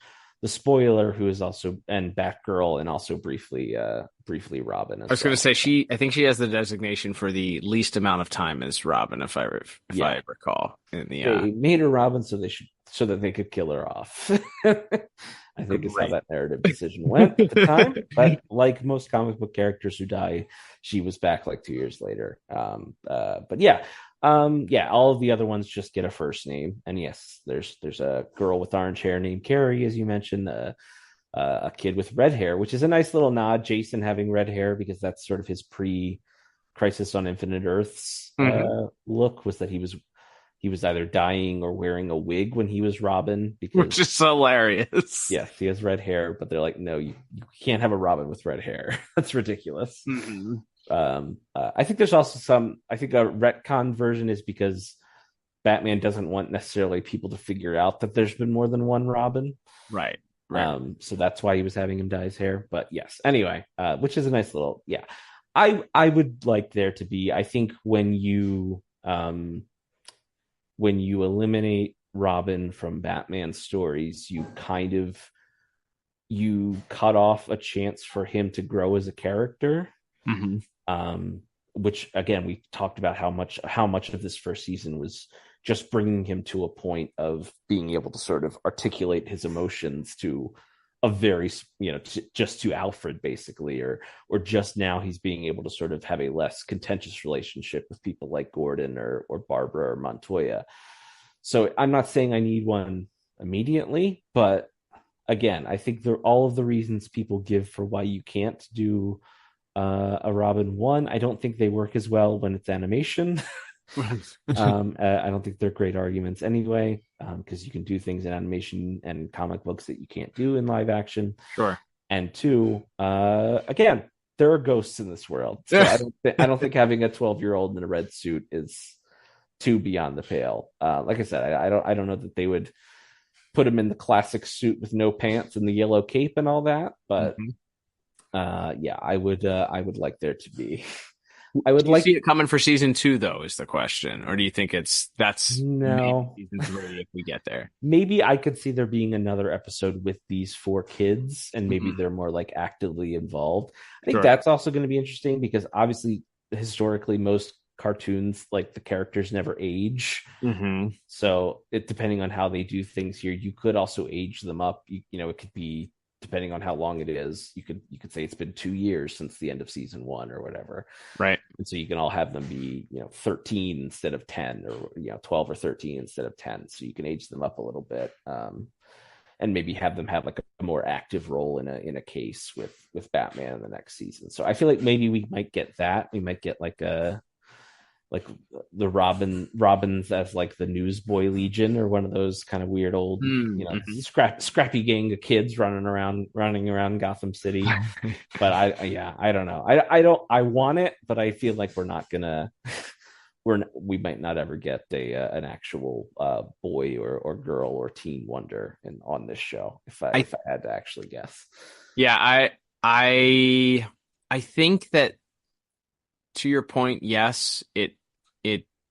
Speaker 4: the spoiler, who is also and Batgirl, and also briefly Robin. I was
Speaker 3: going to say I think she has the designation for the least amount of time as Robin, if I recall. In the
Speaker 4: they made her Robin, so they should so that they could kill her off. I think is how that narrative decision went at the time. But like most comic book characters who die, she was back like 2 years later. But yeah, all of the other ones just get a first name. And yes, there's a girl with orange hair named Carrie, as you mentioned, a kid with red hair, which is a nice little nod. Jason having red hair because that's sort of his pre-Crisis on Infinite Earths look, was that he was either dying or wearing a wig when he was Robin,
Speaker 3: which is hilarious.
Speaker 4: Yes, he has red hair, but they're like, no, you can't have a Robin with red hair. That's ridiculous. I think there's also I think a retcon version is because Batman doesn't want necessarily people to figure out that there's been more than one Robin.
Speaker 3: Right.
Speaker 4: So that's why he was having him dye his hair. But yes, anyway, which is a nice little, I would like there to be, I think when you eliminate Robin from Batman stories, you cut off a chance for him to grow as a character. Which again, we talked about how much of this first season was just bringing him to a point of being able to sort of articulate his emotions to a very, just to Alfred basically, or just now he's being able to sort of have a less contentious relationship with people like Gordon or Barbara or Montoya. So I'm not saying I need one immediately, but again, I think all of the reasons people give for why you can't do a Robin 1, I don't think they work as well when it's animation. I don't think they're great arguments anyway, because you can do things in animation and comic books that you can't do in live action.
Speaker 3: Sure.
Speaker 4: And two, again, there are ghosts in this world, so I don't think having a 12-year-old in a red suit is too beyond the pale. Like I said, I don't know that they would put him in the classic suit with no pants and the yellow cape and all that, but I would like there to be. I would like
Speaker 3: to see it coming for season 2, though, is the question, or do you think that's
Speaker 4: no
Speaker 3: season 3 if we get there?
Speaker 4: Maybe I could see there being another episode with these 4 kids, and maybe they're more like actively involved. I think that's also going to be interesting because obviously, historically, most cartoons, like the characters never age. So depending on how they do things here, you could also age them up. It could be, depending on how long it is, you could say it's been 2 years since the end of season 1 or whatever.
Speaker 3: Right.
Speaker 4: And so you can all have them be, 13 instead of 10, or 12 or 13 instead of 10. So you can age them up a little bit. And maybe have them have like a more active role in a case with Batman in the next season. So I feel like maybe we might get that. We might get like the Robins as like the Newsboy Legion, or one of those kind of weird old scrappy gang of kids running around Gotham City. But I don't know. I want it, but I feel like we might not ever get an actual boy or girl or teen wonder on this show, if I had to actually guess.
Speaker 3: Yeah, I think that, to your point, yes, it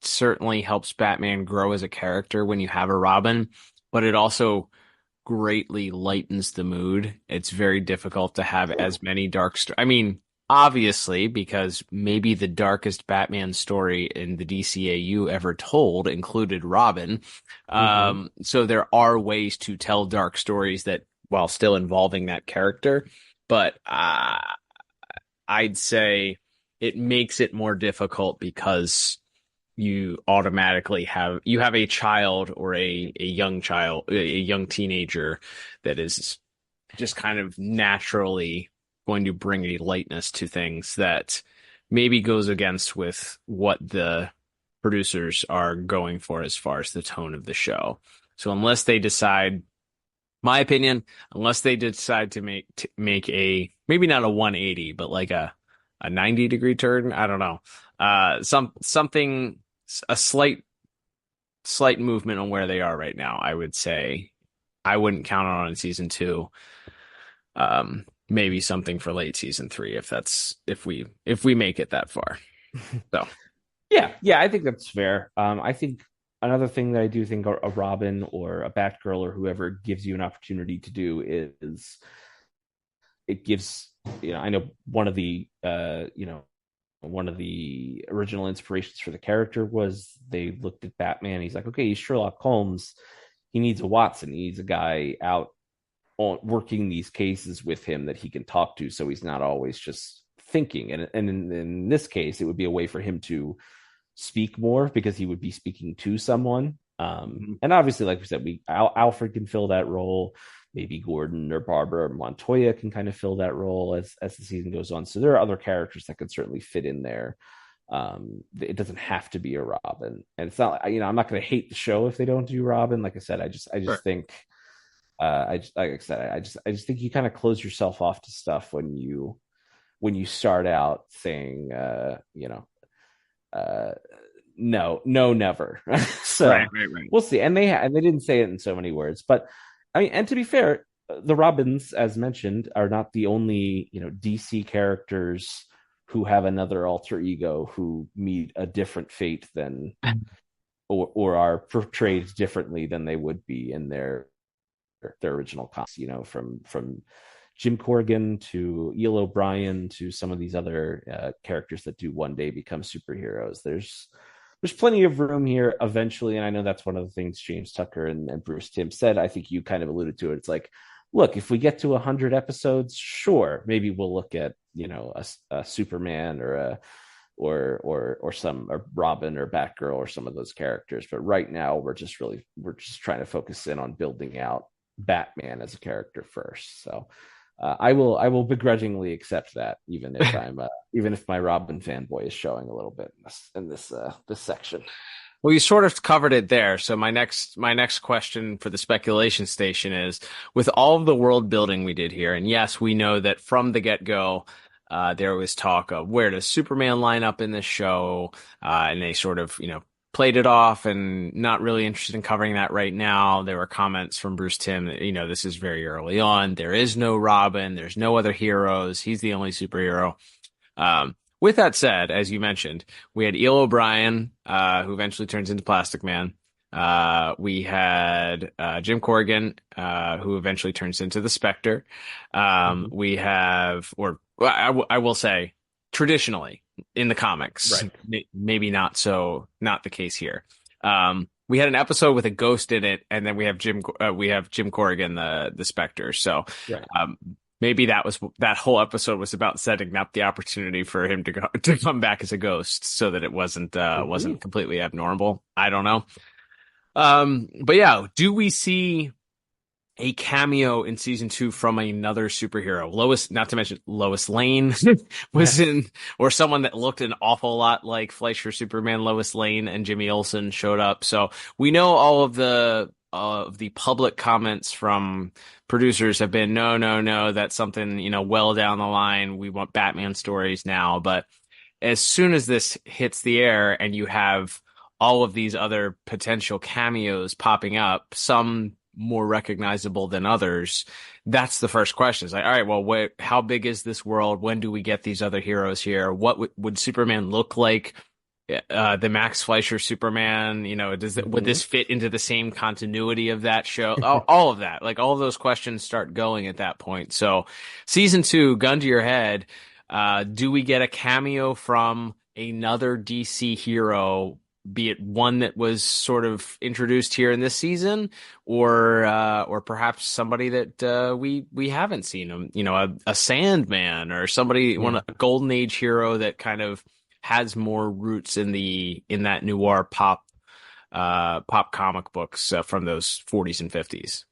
Speaker 3: certainly helps Batman grow as a character when you have a Robin, but it also greatly lightens the mood. It's very difficult to have as many dark I mean, obviously, because maybe the darkest Batman story in the DCAU ever told included Robin. So there are ways to tell dark stories that while still involving that character, but I'd say it makes it more difficult because you automatically have a child or a young teenager that is just kind of naturally going to bring a lightness to things that maybe goes against with what the producers are going for as far as the tone of the show. So unless they decide, my opinion, to make a, maybe not a 180, but like a 90-degree turn, I don't know, a slight movement on where they are right now, I would say I wouldn't count on in season 2. Maybe something for late season 3 if we make it that far. So
Speaker 4: yeah, I think that's fair. I think another thing that I do think a Robin or a Batgirl or whoever gives you an opportunity to do is it gives, I know one of the original inspirations for the character was they looked at Batman. He's like, okay, he's Sherlock Holmes. he needs a Watson. He needs a guy out on working these cases with him that he can talk to, so he's not always just thinking. And in this case, it would be a way for him to speak more because he would be speaking to someone. And obviously, like we said, Alfred can fill that role. Maybe Gordon or Barbara or Montoya can kind of fill that role as the season goes on. So there are other characters that can certainly fit in there. It doesn't have to be a Robin, and it's not, I'm not going to hate the show if they don't do Robin. Like I said, I just sure. think, I just think you kind of close yourself off to stuff when you start out saying, no, never. So
Speaker 3: right.
Speaker 4: We'll see. And they didn't say it in so many words, but I mean, and to be fair, the Robins, as mentioned, are not the only, DC characters who have another alter ego who meet a different fate than, or are portrayed differently than they would be in their original costs, from Jim Corrigan to Eel O'Brien to some of these other characters that do one day become superheroes. There's plenty of room here eventually, and I know that's one of the things James Tucker and Bruce Timm said. I think you kind of alluded to it. It's like, look, if we get to 100 episodes, sure, maybe we'll look at a Superman or some Robin or Batgirl or some of those characters. But right now, we're just trying to focus in on building out Batman as a character first. So I will begrudgingly accept that, even if my Robin fanboy is showing a little bit in this section.
Speaker 3: Well, you sort of covered it there. So my next question for the speculation station is, with all of the world building we did here, and yes, we know that from the get-go, there was talk of where does Superman line up in this show, and they sort of, played it off and not really interested in covering that right now. There were comments from Bruce Timm that, this is very early on. There is no Robin. There's no other heroes. He's the only superhero. With that said, as you mentioned, we had Eel O'Brien, who eventually turns into Plastic Man. We had Jim Corrigan, who eventually turns into the Spectre. We have, I will say, traditionally in the comics, right, maybe not the case here. We had an episode with a ghost in it, and then we have Jim Corrigan, the Spectre. So, right. Maybe that whole episode was about setting up the opportunity for him to come back as a ghost, so that it wasn't completely abnormal. I don't know. But yeah, do we see a cameo in season 2 from another superhero? Lois, not to mention Lois Lane was in, or someone that looked an awful lot like Fleischer Superman. Lois Lane and Jimmy Olsen showed up. So we know all of the public comments from producers have been, no, that's something, well down the line. We want Batman stories now. But as soon as this hits the air and you have all of these other potential cameos popping up, some more recognizable than others, that's the first question. It's like, all right, well, how big is this world? When do we get these other heroes here? What would Superman look like? The Max Fleischer Superman, would this fit into the same continuity of that show? all of that, like all of those questions start going at that point. So season 2, gun to your head, do we get a cameo from another DC hero, be it one that was sort of introduced here in this season, or perhaps somebody that we haven't seen, a Sandman or somebody, a Golden Age hero that kind of has more roots in that noir pop comic books from those 40s and 50s.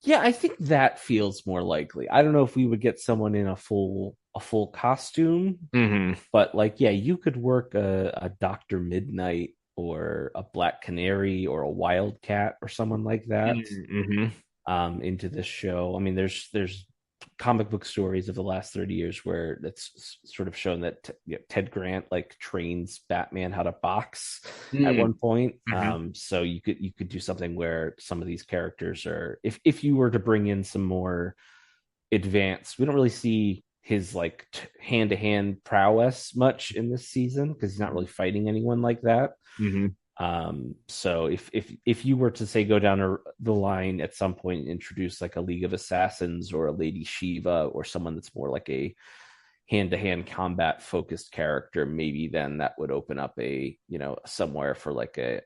Speaker 4: Yeah, I think that feels more likely. I don't know if we would get someone in a full costume, but you could work a Dr. Midnight or a Black Canary or a Wildcat or someone like that into this show. I mean, there's comic book stories of the last 30 years where it's sort of shown that Ted Grant trains Batman how to box at one point. So you could do something where some of these characters are, if you were to bring in some more advanced, we don't really see his hand-to-hand prowess much in this season because he's not really fighting anyone like that. So if you were to say go down the line at some point and introduce a League of Assassins or a Lady Shiva or someone that's more like a hand-to-hand combat focused character, maybe then that would open up a, somewhere for like a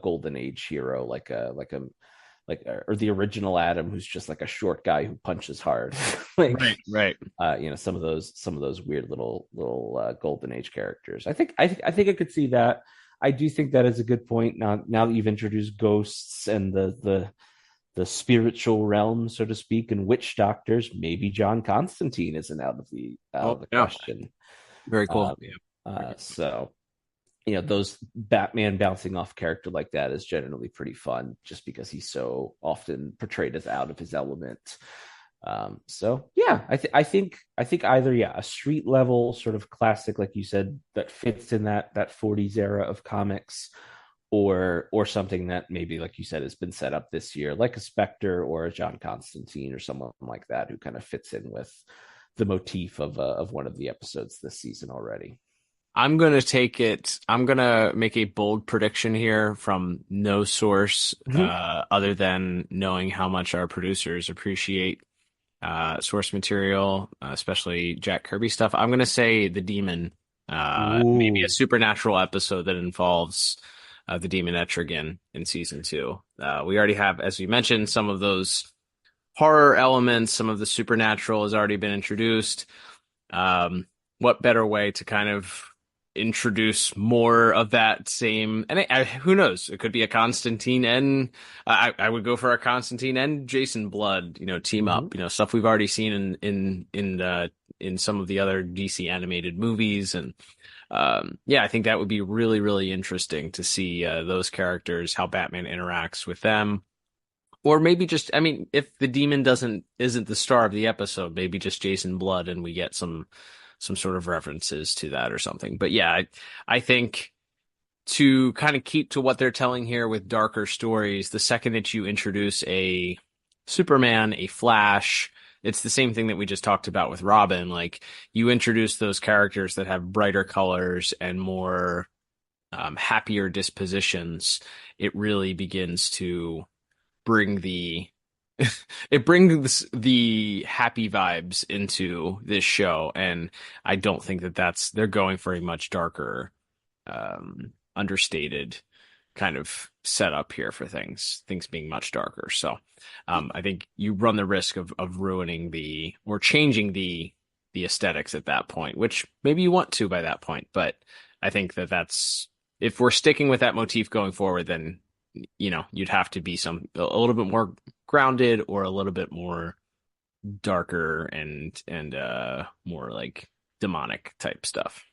Speaker 4: golden age hero, or the original Adam, who's just like a short guy who punches hard.
Speaker 3: Right.
Speaker 4: Some of those weird little golden age characters. I think I could see that. I do think that is a good point. Now that you've introduced ghosts and the spiritual realm, so to speak, and witch doctors, maybe John Constantine isn't out of the question.
Speaker 3: Very cool.
Speaker 4: So, those Batman bouncing off character like that is generally pretty fun, just because he's so often portrayed as out of his element. So yeah, I think either a street level sort of classic, like you said, that fits in that 40s era of comics, or something that maybe, like you said, has been set up this year, like a Spectre or a John Constantine or someone like that, who kind of fits in with the motif of one of the episodes this season already.
Speaker 3: I'm going to make a bold prediction here from no source, other than knowing how much our producers appreciate source material, especially Jack Kirby stuff. I'm going to say the Demon, maybe a supernatural episode that involves the Demon Etrigan in season 2. We already have, as you mentioned, some of those horror elements. Some of the supernatural has already been introduced. What better way to kind of introduce more of that same, and who knows, it could be a Constantine and I would go for a Constantine and Jason Blood, team up, stuff we've already seen in some of the other DC animated movies. And I think that would be really, really interesting to see those characters, how Batman interacts with them. Or maybe just, if the demon isn't the star of the episode, maybe just Jason Blood and we get some sort of references to that or something. But yeah, I think to kind of keep to what they're telling here with darker stories, the second that you introduce a Superman, a Flash, it's the same thing that we just talked about with Robin. Like, you introduce those characters that have brighter colors and more happier dispositions, it really begins to bring the brings the happy vibes into this show. And I don't think they're going for a much darker, understated kind of setup here for things being much darker. So I think you run the risk of ruining or changing the aesthetics at that point, which maybe you want to by that point. But I think that's, if we're sticking with that motif going forward, then you'd have to be a little bit more grounded, or a little bit more darker and more like demonic type stuff.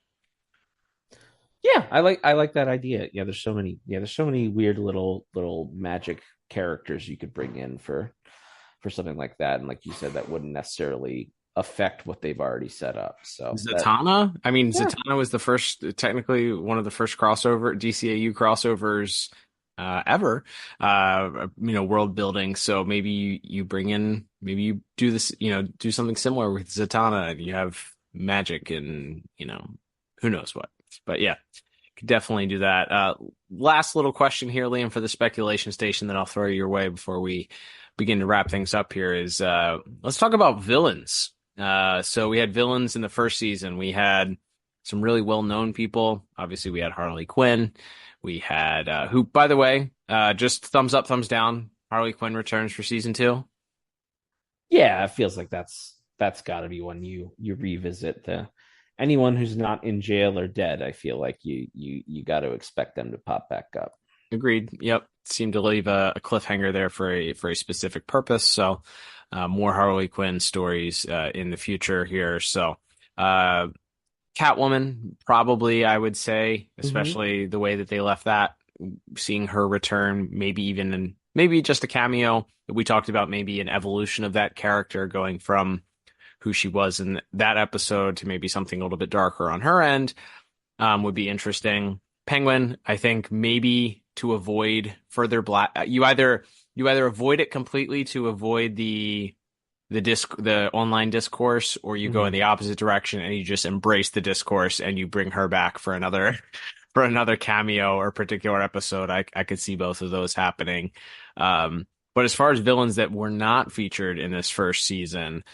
Speaker 4: Yeah, I like that idea. Yeah, there's so many weird little magic characters you could bring in for something like that, and like you said, that wouldn't necessarily affect what they've already set up. So
Speaker 3: Zatanna, Zatanna was technically one of the first DCAU crossovers ever, world building. So maybe you do this, do something similar with Zatanna, and you have magic and, who knows what. But yeah, could definitely do that. Last little question here, Liam, for the speculation station that I'll throw your way before we begin to wrap things up here is, let's talk about villains. So we had villains in the first season. We had some really well-known people. Obviously, we had Harley Quinn. We had, who, by the way, just thumbs up, thumbs down, Harley Quinn returns for season 2.
Speaker 4: Yeah, it feels like that's got to be one you revisit. Anyone who's not in jail or dead, I feel like you got to expect them to pop back up.
Speaker 3: Agreed. Yep. Seemed to leave a cliffhanger there for a specific purpose. So more Harley Quinn stories in the future here. So Catwoman, probably, I would say, especially the way that they left that, seeing her return, maybe just a cameo that we talked about, maybe an evolution of that character going from who she was in that episode to maybe something a little bit darker on her end, would be interesting. Penguin, I think maybe to avoid further you either avoid it completely to avoid the online discourse, or you go in the opposite direction and you just embrace the discourse and you bring her back for another cameo or particular episode. I could see both of those happening. But as far as villains that were not featured in this first season,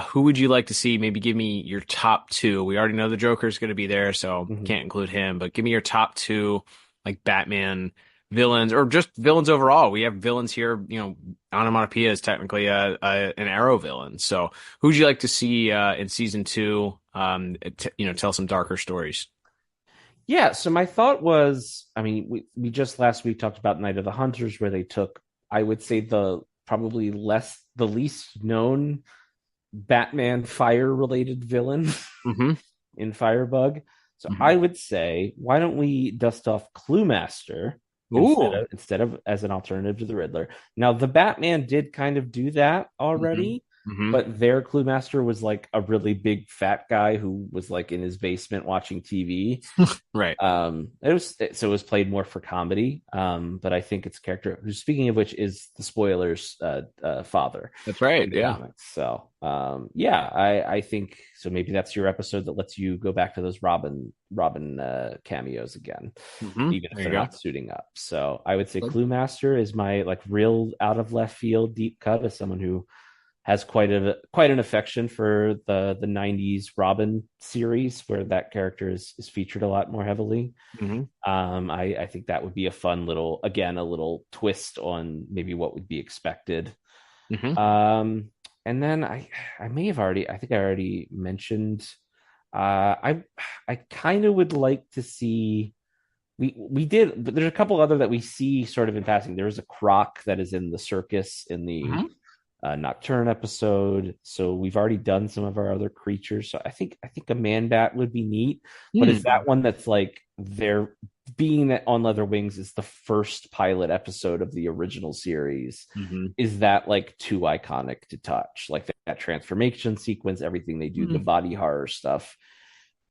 Speaker 3: who would you like to see? Maybe give me your top two. We already know the Joker's going to be there, so can't include him. But give me your top two, like Batman villains, or just villains overall. We have villains here. Onomatopoeia is technically an Arrow villain. So who would you like to see in season two? Tell some darker stories.
Speaker 4: Yeah, so my thought was, I mean, we just last week talked about Night of the Hunters, where they took, I would say, the least known Batman fire related villain in Firebug. So I would say, why don't we dust off Cluemaster instead of as an alternative to the Riddler? Now, the Batman did kind of do that already. But their Cluemaster was like a really big fat guy who was like in his basement watching TV.
Speaker 3: Right.
Speaker 4: It was played more for comedy. But I think its character, who, speaking of which, is the spoilers father.
Speaker 3: That's right. Yeah.
Speaker 4: So I think so. Maybe that's your episode that lets you go back to those Robin cameos again, even if they're not suiting up. So I would say Cluemaster is my like real out of left field deep cut as someone who has quite an affection for the 90s Robin series, where that character is featured a lot more heavily. I think that would be a fun little twist on maybe what would be expected. And then I think I already mentioned, I kind of would like to see, we did, but there's a couple other that we see sort of in passing. There is a croc that is in the circus in the Nocturne episode. So we've already done some of our other creatures. So I think a Man-Bat would be neat. But is that one that's like, they're being that On Leather Wings is the first pilot episode of the original series? Is that like too iconic to touch? Like that transformation sequence, everything they do, the body horror stuff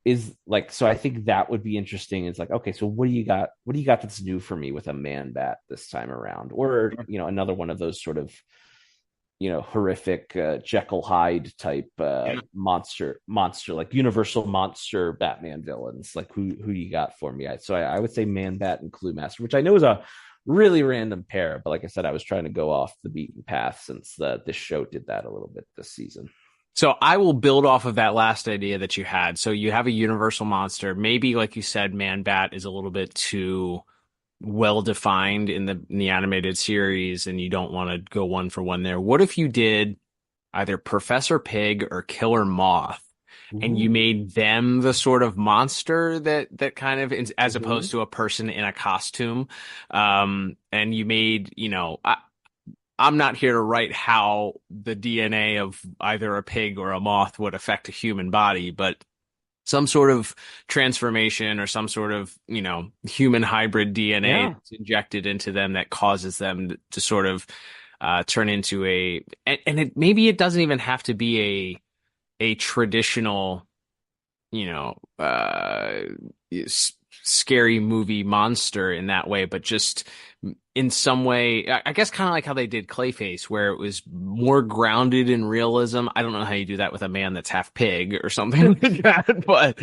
Speaker 4: is like, so I think that would be interesting. It's like, okay, so what do you got that's new for me with a Man-Bat this time around? Or another one of those sort of horrific Jekyll Hyde type monster, like universal monster Batman villains. Like who you got for me? So I would say Man-Bat and Cluemaster, which I know is a really random pair, but like I said, I was trying to go off the beaten path since this show did that a little bit this season.
Speaker 3: So I will build off of that last idea that you had. So you have a universal monster. Maybe, like you said, Man-Bat is a little bit too well defined in the animated series, and you don't want to go one for one there. What if you did either Professor Pig or Killer Moth, and you made them the sort of monster that kind of, as opposed to a person in a costume, and you made, I'm not here to write how the DNA of either a pig or a moth would affect a human body, but some sort of transformation or some sort of, human hybrid DNA that's injected into them that causes them to sort of turn into maybe it doesn't even have to be a traditional, scary movie monster in that way, but just in some way, I guess kind of like how they did Clayface, where it was more grounded in realism. I don't know how you do that with a man that's half pig or something like that, but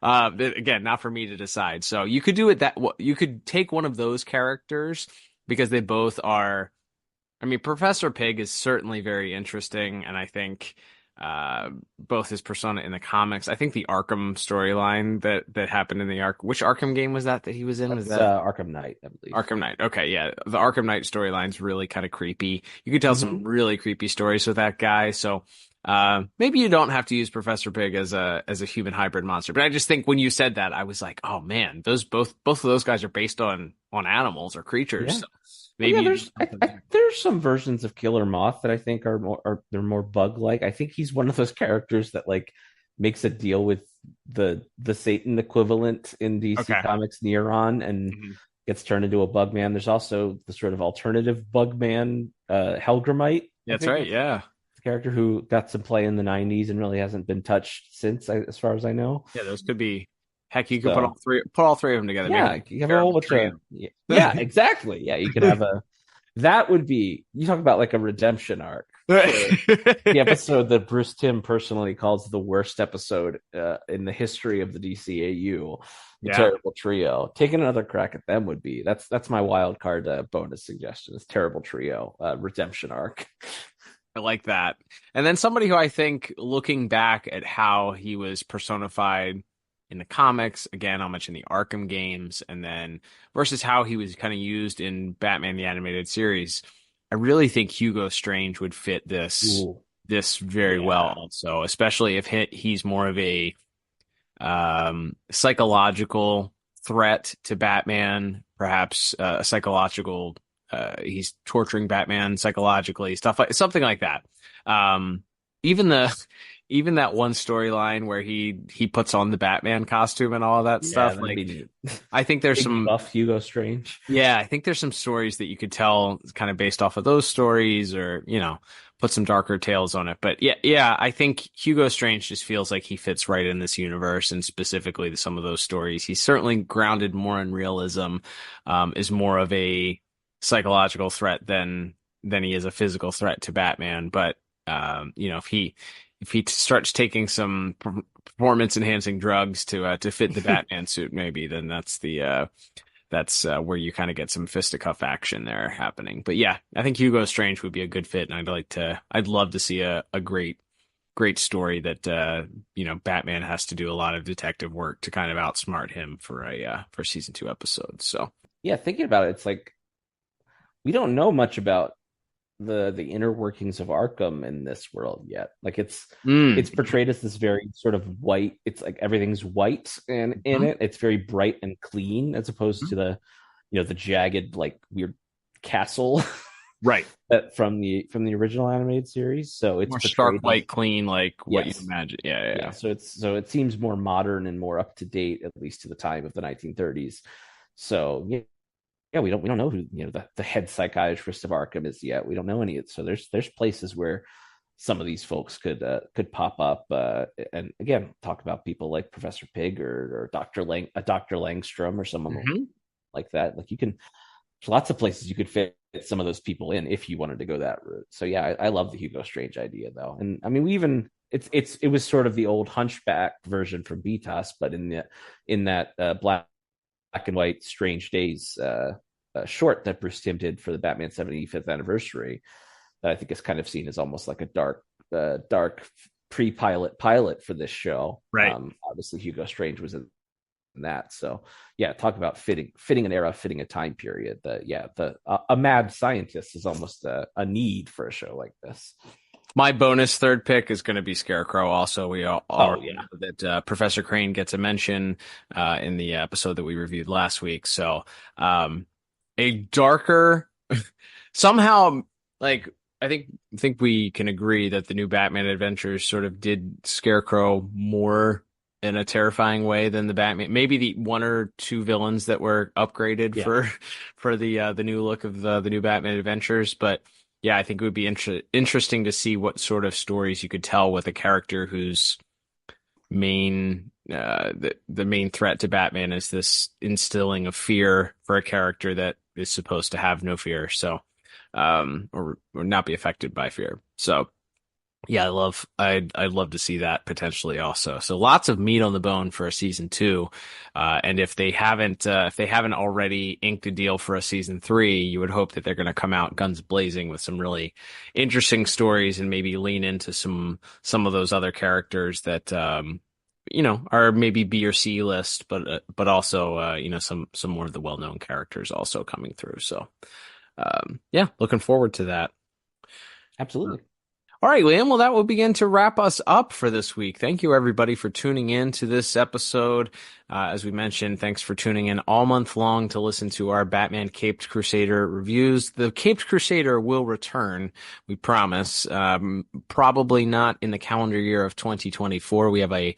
Speaker 3: again, not for me to decide. So you could do it you could take one of those characters, because they both are, Professor Pig is certainly very interesting, and I think both his persona in the comics. I think the Arkham storyline that happened in which Arkham game was that he was in? Was that
Speaker 4: Arkham Knight, I believe.
Speaker 3: Arkham Knight. Okay, yeah. The Arkham Knight storyline's really kind of creepy. You could tell some really creepy stories with that guy. So maybe you don't have to use Professor Pig as a human hybrid monster. But I just think when you said that, I was like, oh man, both of those guys are based on animals or creatures.
Speaker 4: Yeah.
Speaker 3: So maybe
Speaker 4: there's some versions of Killer Moth that I think they're more bug-like. I think he's one of those characters that like makes a deal with the Satan equivalent in DC Comics, Neuron, and gets turned into a Bugman. There's also the sort of alternative Bugman, Helgramite.
Speaker 3: That's right, yeah.
Speaker 4: Character who got some play in the 90s and really hasn't been touched since, as far as I know.
Speaker 3: Yeah, those could be. Heck, you could put all three of them together.
Speaker 4: Yeah, you have a whole bunch of. Yeah, exactly. Yeah, you could have that would be. You talk about like a redemption arc The episode that Bruce Timm personally calls the worst episode in the history of the DCAU, the Terrible Trio. Taking another crack at them would be that's my wild card bonus suggestion. Is Terrible Trio redemption arc.
Speaker 3: I like that. And then somebody who I think, looking back at how he was personified in the comics, again, I'll mention the Arkham games, and then versus how he was kind of used in Batman the Animated Series, I really think Hugo Strange would fit this very well also, especially if he's more of a psychological threat to Batman, perhaps a psychological he's torturing Batman psychologically, something like that. Even that one storyline where he puts on the Batman costume and all that stuff. Like, I think there's some
Speaker 4: buff Hugo Strange.
Speaker 3: Yeah, I think there's some stories that you could tell kind of based off of those stories, or put some darker tales on it. But yeah, I think Hugo Strange just feels like he fits right in this universe, and specifically some of those stories. He's certainly grounded more in realism, is more of a psychological threat than he is a physical threat to Batman. But if he starts taking some performance enhancing drugs to fit the Batman suit, maybe then that's where you kind of get some fisticuff action there happening. But yeah, I think Hugo Strange would be a good fit, and I'd love to see a great story that Batman has to do a lot of detective work to kind of outsmart him for season 2 episodes. So
Speaker 4: yeah, thinking about it, it's like we don't know much about the inner workings of Arkham in this world yet. Like it's portrayed as this very sort of white, it's like everything's white, and in it it's very bright and clean, as opposed to the the jagged, like, weird castle
Speaker 3: right
Speaker 4: that from the original animated series. So it's
Speaker 3: more stark white, clean, like what you imagine. Yeah.
Speaker 4: So it seems more modern and more up to date, at least to the time of the 1930s. So we don't know who the head psychiatrist of Arkham is yet. We don't know any of it. So there's places where some of these folks could pop up, and again, talk about people like Professor Pig or Dr. Langstrom or someone like that. Like, there's lots of places you could fit some of those people in if you wanted to go that route. So yeah, I love the Hugo Strange idea though. And I mean, it was sort of the old Hunchback version from BTAS, but in that black and white Strange Days short that Bruce Timm did for the Batman 75th anniversary, that I think is kind of seen as almost like a dark pre-pilot for this show.
Speaker 3: Right.
Speaker 4: Obviously Hugo Strange was in that. So yeah, talk about fitting an era, fitting a time period. A mad scientist is almost a need for a show like this.
Speaker 3: My bonus third pick is going to be Scarecrow. Also, we all know that Professor Crane gets a mention in the episode that we reviewed last week. So a darker, somehow, like, I think we can agree that the new Batman Adventures sort of did Scarecrow more in a terrifying way than the Batman. Maybe the one or two villains that were upgraded for the new look of the new Batman Adventures, but. Yeah, I think it would be interesting to see what sort of stories you could tell with a character whose main the main threat to Batman is this instilling of fear for a character that is supposed to have no fear, so or not be affected by fear. So yeah, I'd love to see that potentially also. So lots of meat on the bone for a season 2. And if they haven't already inked a deal for a season 3, you would hope that they're going to come out guns blazing with some really interesting stories and maybe lean into some of those other characters that, are maybe B or C list, but also, some more of the well-known characters also coming through. So, looking forward to that.
Speaker 4: Absolutely.
Speaker 3: All right, Liam. Well, that will begin to wrap us up for this week. Thank you, everybody, for tuning in to this episode. As we mentioned, thanks for tuning in all month long to listen to our Batman Caped Crusader reviews. The Caped Crusader will return, we promise. Probably not in the calendar year of 2024. We have a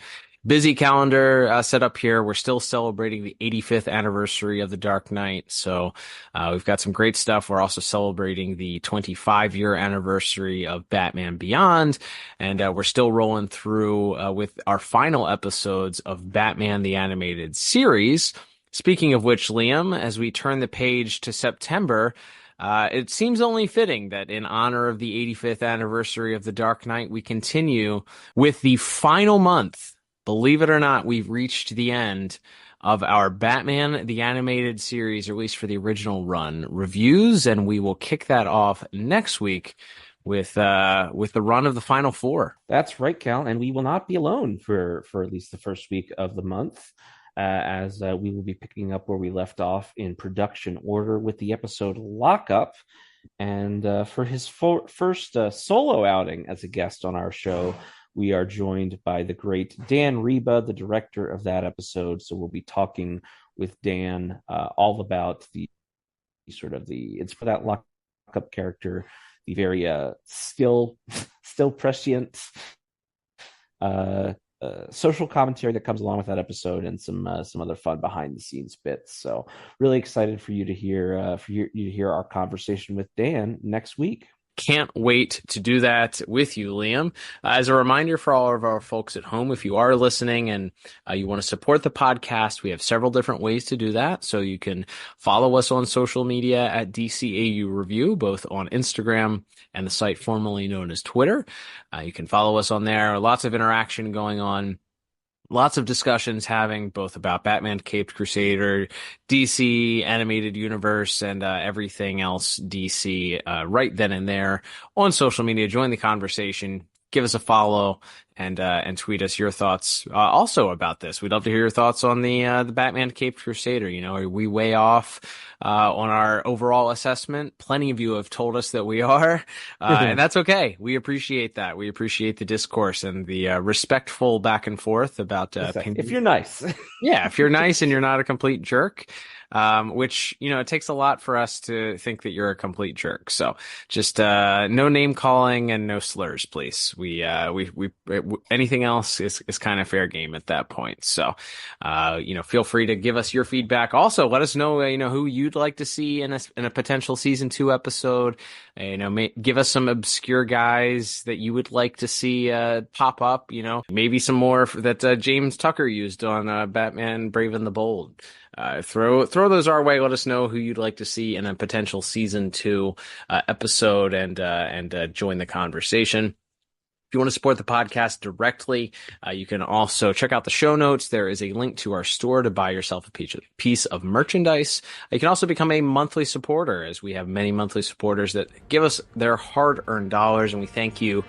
Speaker 3: busy calendar set up here. We're still celebrating the 85th anniversary of The Dark Knight. So we've got some great stuff. We're also celebrating the 25-year anniversary of Batman Beyond. And we're still rolling through with our final episodes of Batman the Animated Series. Speaking of which, Liam, as we turn the page to September, it seems only fitting that in honor of the 85th anniversary of The Dark Knight, we continue with the final month. Believe it or not, we've reached the end of our Batman the Animated Series, or at least for the original run, reviews, and we will kick that off next week with the run of the final four.
Speaker 4: That's right, Cal, and we will not be alone for at least the first week of the month, as we will be picking up where we left off in production order with the episode Lockup. And for his first solo outing as a guest on our show, we are joined by the great Dan Reba, the director of that episode. So we'll be talking with Dan all about it's for that Lockup character, the very still prescient social commentary that comes along with that episode, and some other fun behind the scenes bits. So really excited for you to hear our conversation with Dan next week.
Speaker 3: Can't wait to do that with you, Liam. As a reminder for all of our folks at home, if you are listening and you want to support the podcast, we have several different ways to do that. So you can follow us on social media at DCAU Review, both on Instagram and the site formerly known as Twitter. You can follow us on there. Lots of interaction going on. Lots of discussions having both about Batman Caped Crusader, DC Animated Universe, and everything else DC right then and there on social media. Join the conversation. Give us a follow and tweet us your thoughts also about this. We'd love to hear your thoughts on the Batman Caped Crusader. You know, are we way off on our overall assessment? Plenty of you have told us that we are, and that's okay. We appreciate that. We appreciate the discourse and the respectful back and forth about
Speaker 4: if you're nice.
Speaker 3: Yeah, if you're nice and you're not a complete jerk. Which, you know, it takes a lot for us to think that you're a complete jerk. So just, no name calling and no slurs, please. We anything else is kind of fair game at that point. So, you know, feel free to give us your feedback. Also, let us know, you know, who you'd like to see in a potential season 2 episode. You know, give us some obscure guys that you would like to see, pop up, you know, maybe some more that, James Tucker used on, Batman Brave and the Bold. Throw those our way. Let us know who you'd like to see in a potential season 2 episode, and join the conversation. If you want to support the podcast directly, you can also check out the show notes. There is a link to our store to buy yourself a piece of merchandise. You can also become a monthly supporter, as we have many monthly supporters that give us their hard-earned dollars, and we thank you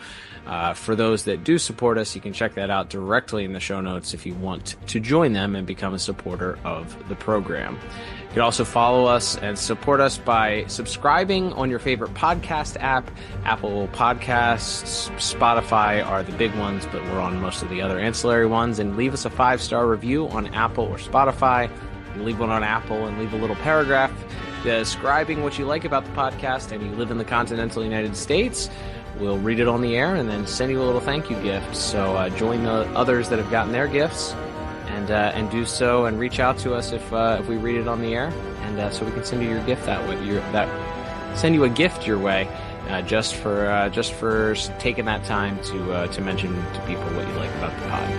Speaker 3: for those that do support us. You can check that out directly in the show notes if you want to join them and become a supporter of the program. You can also follow us and support us by subscribing on your favorite podcast app. Apple Podcasts, Spotify are the big ones, but we're on most of the other ancillary ones. And leave us a 5-star review on Apple or Spotify. You leave one on Apple and leave a little paragraph describing what you like about the podcast, and you live in the continental United States. We'll read it on the air and then send you a little thank you gift. So join the others that have gotten their gifts, and do so, and reach out to us if we read it on the air, and so we can send you your gift that way. Send you a gift your way, just for taking that time to mention to people what you like about the pod.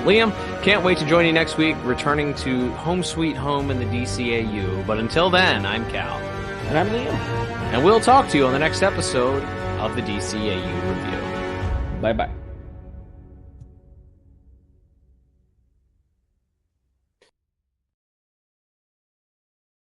Speaker 3: Liam, can't wait to join you next week, returning to home sweet home in the DCAU. But until then, I'm Cal.
Speaker 4: And I'm Liam.
Speaker 3: And we'll talk to you on the next episode of the DCAU Review.
Speaker 4: Bye-bye.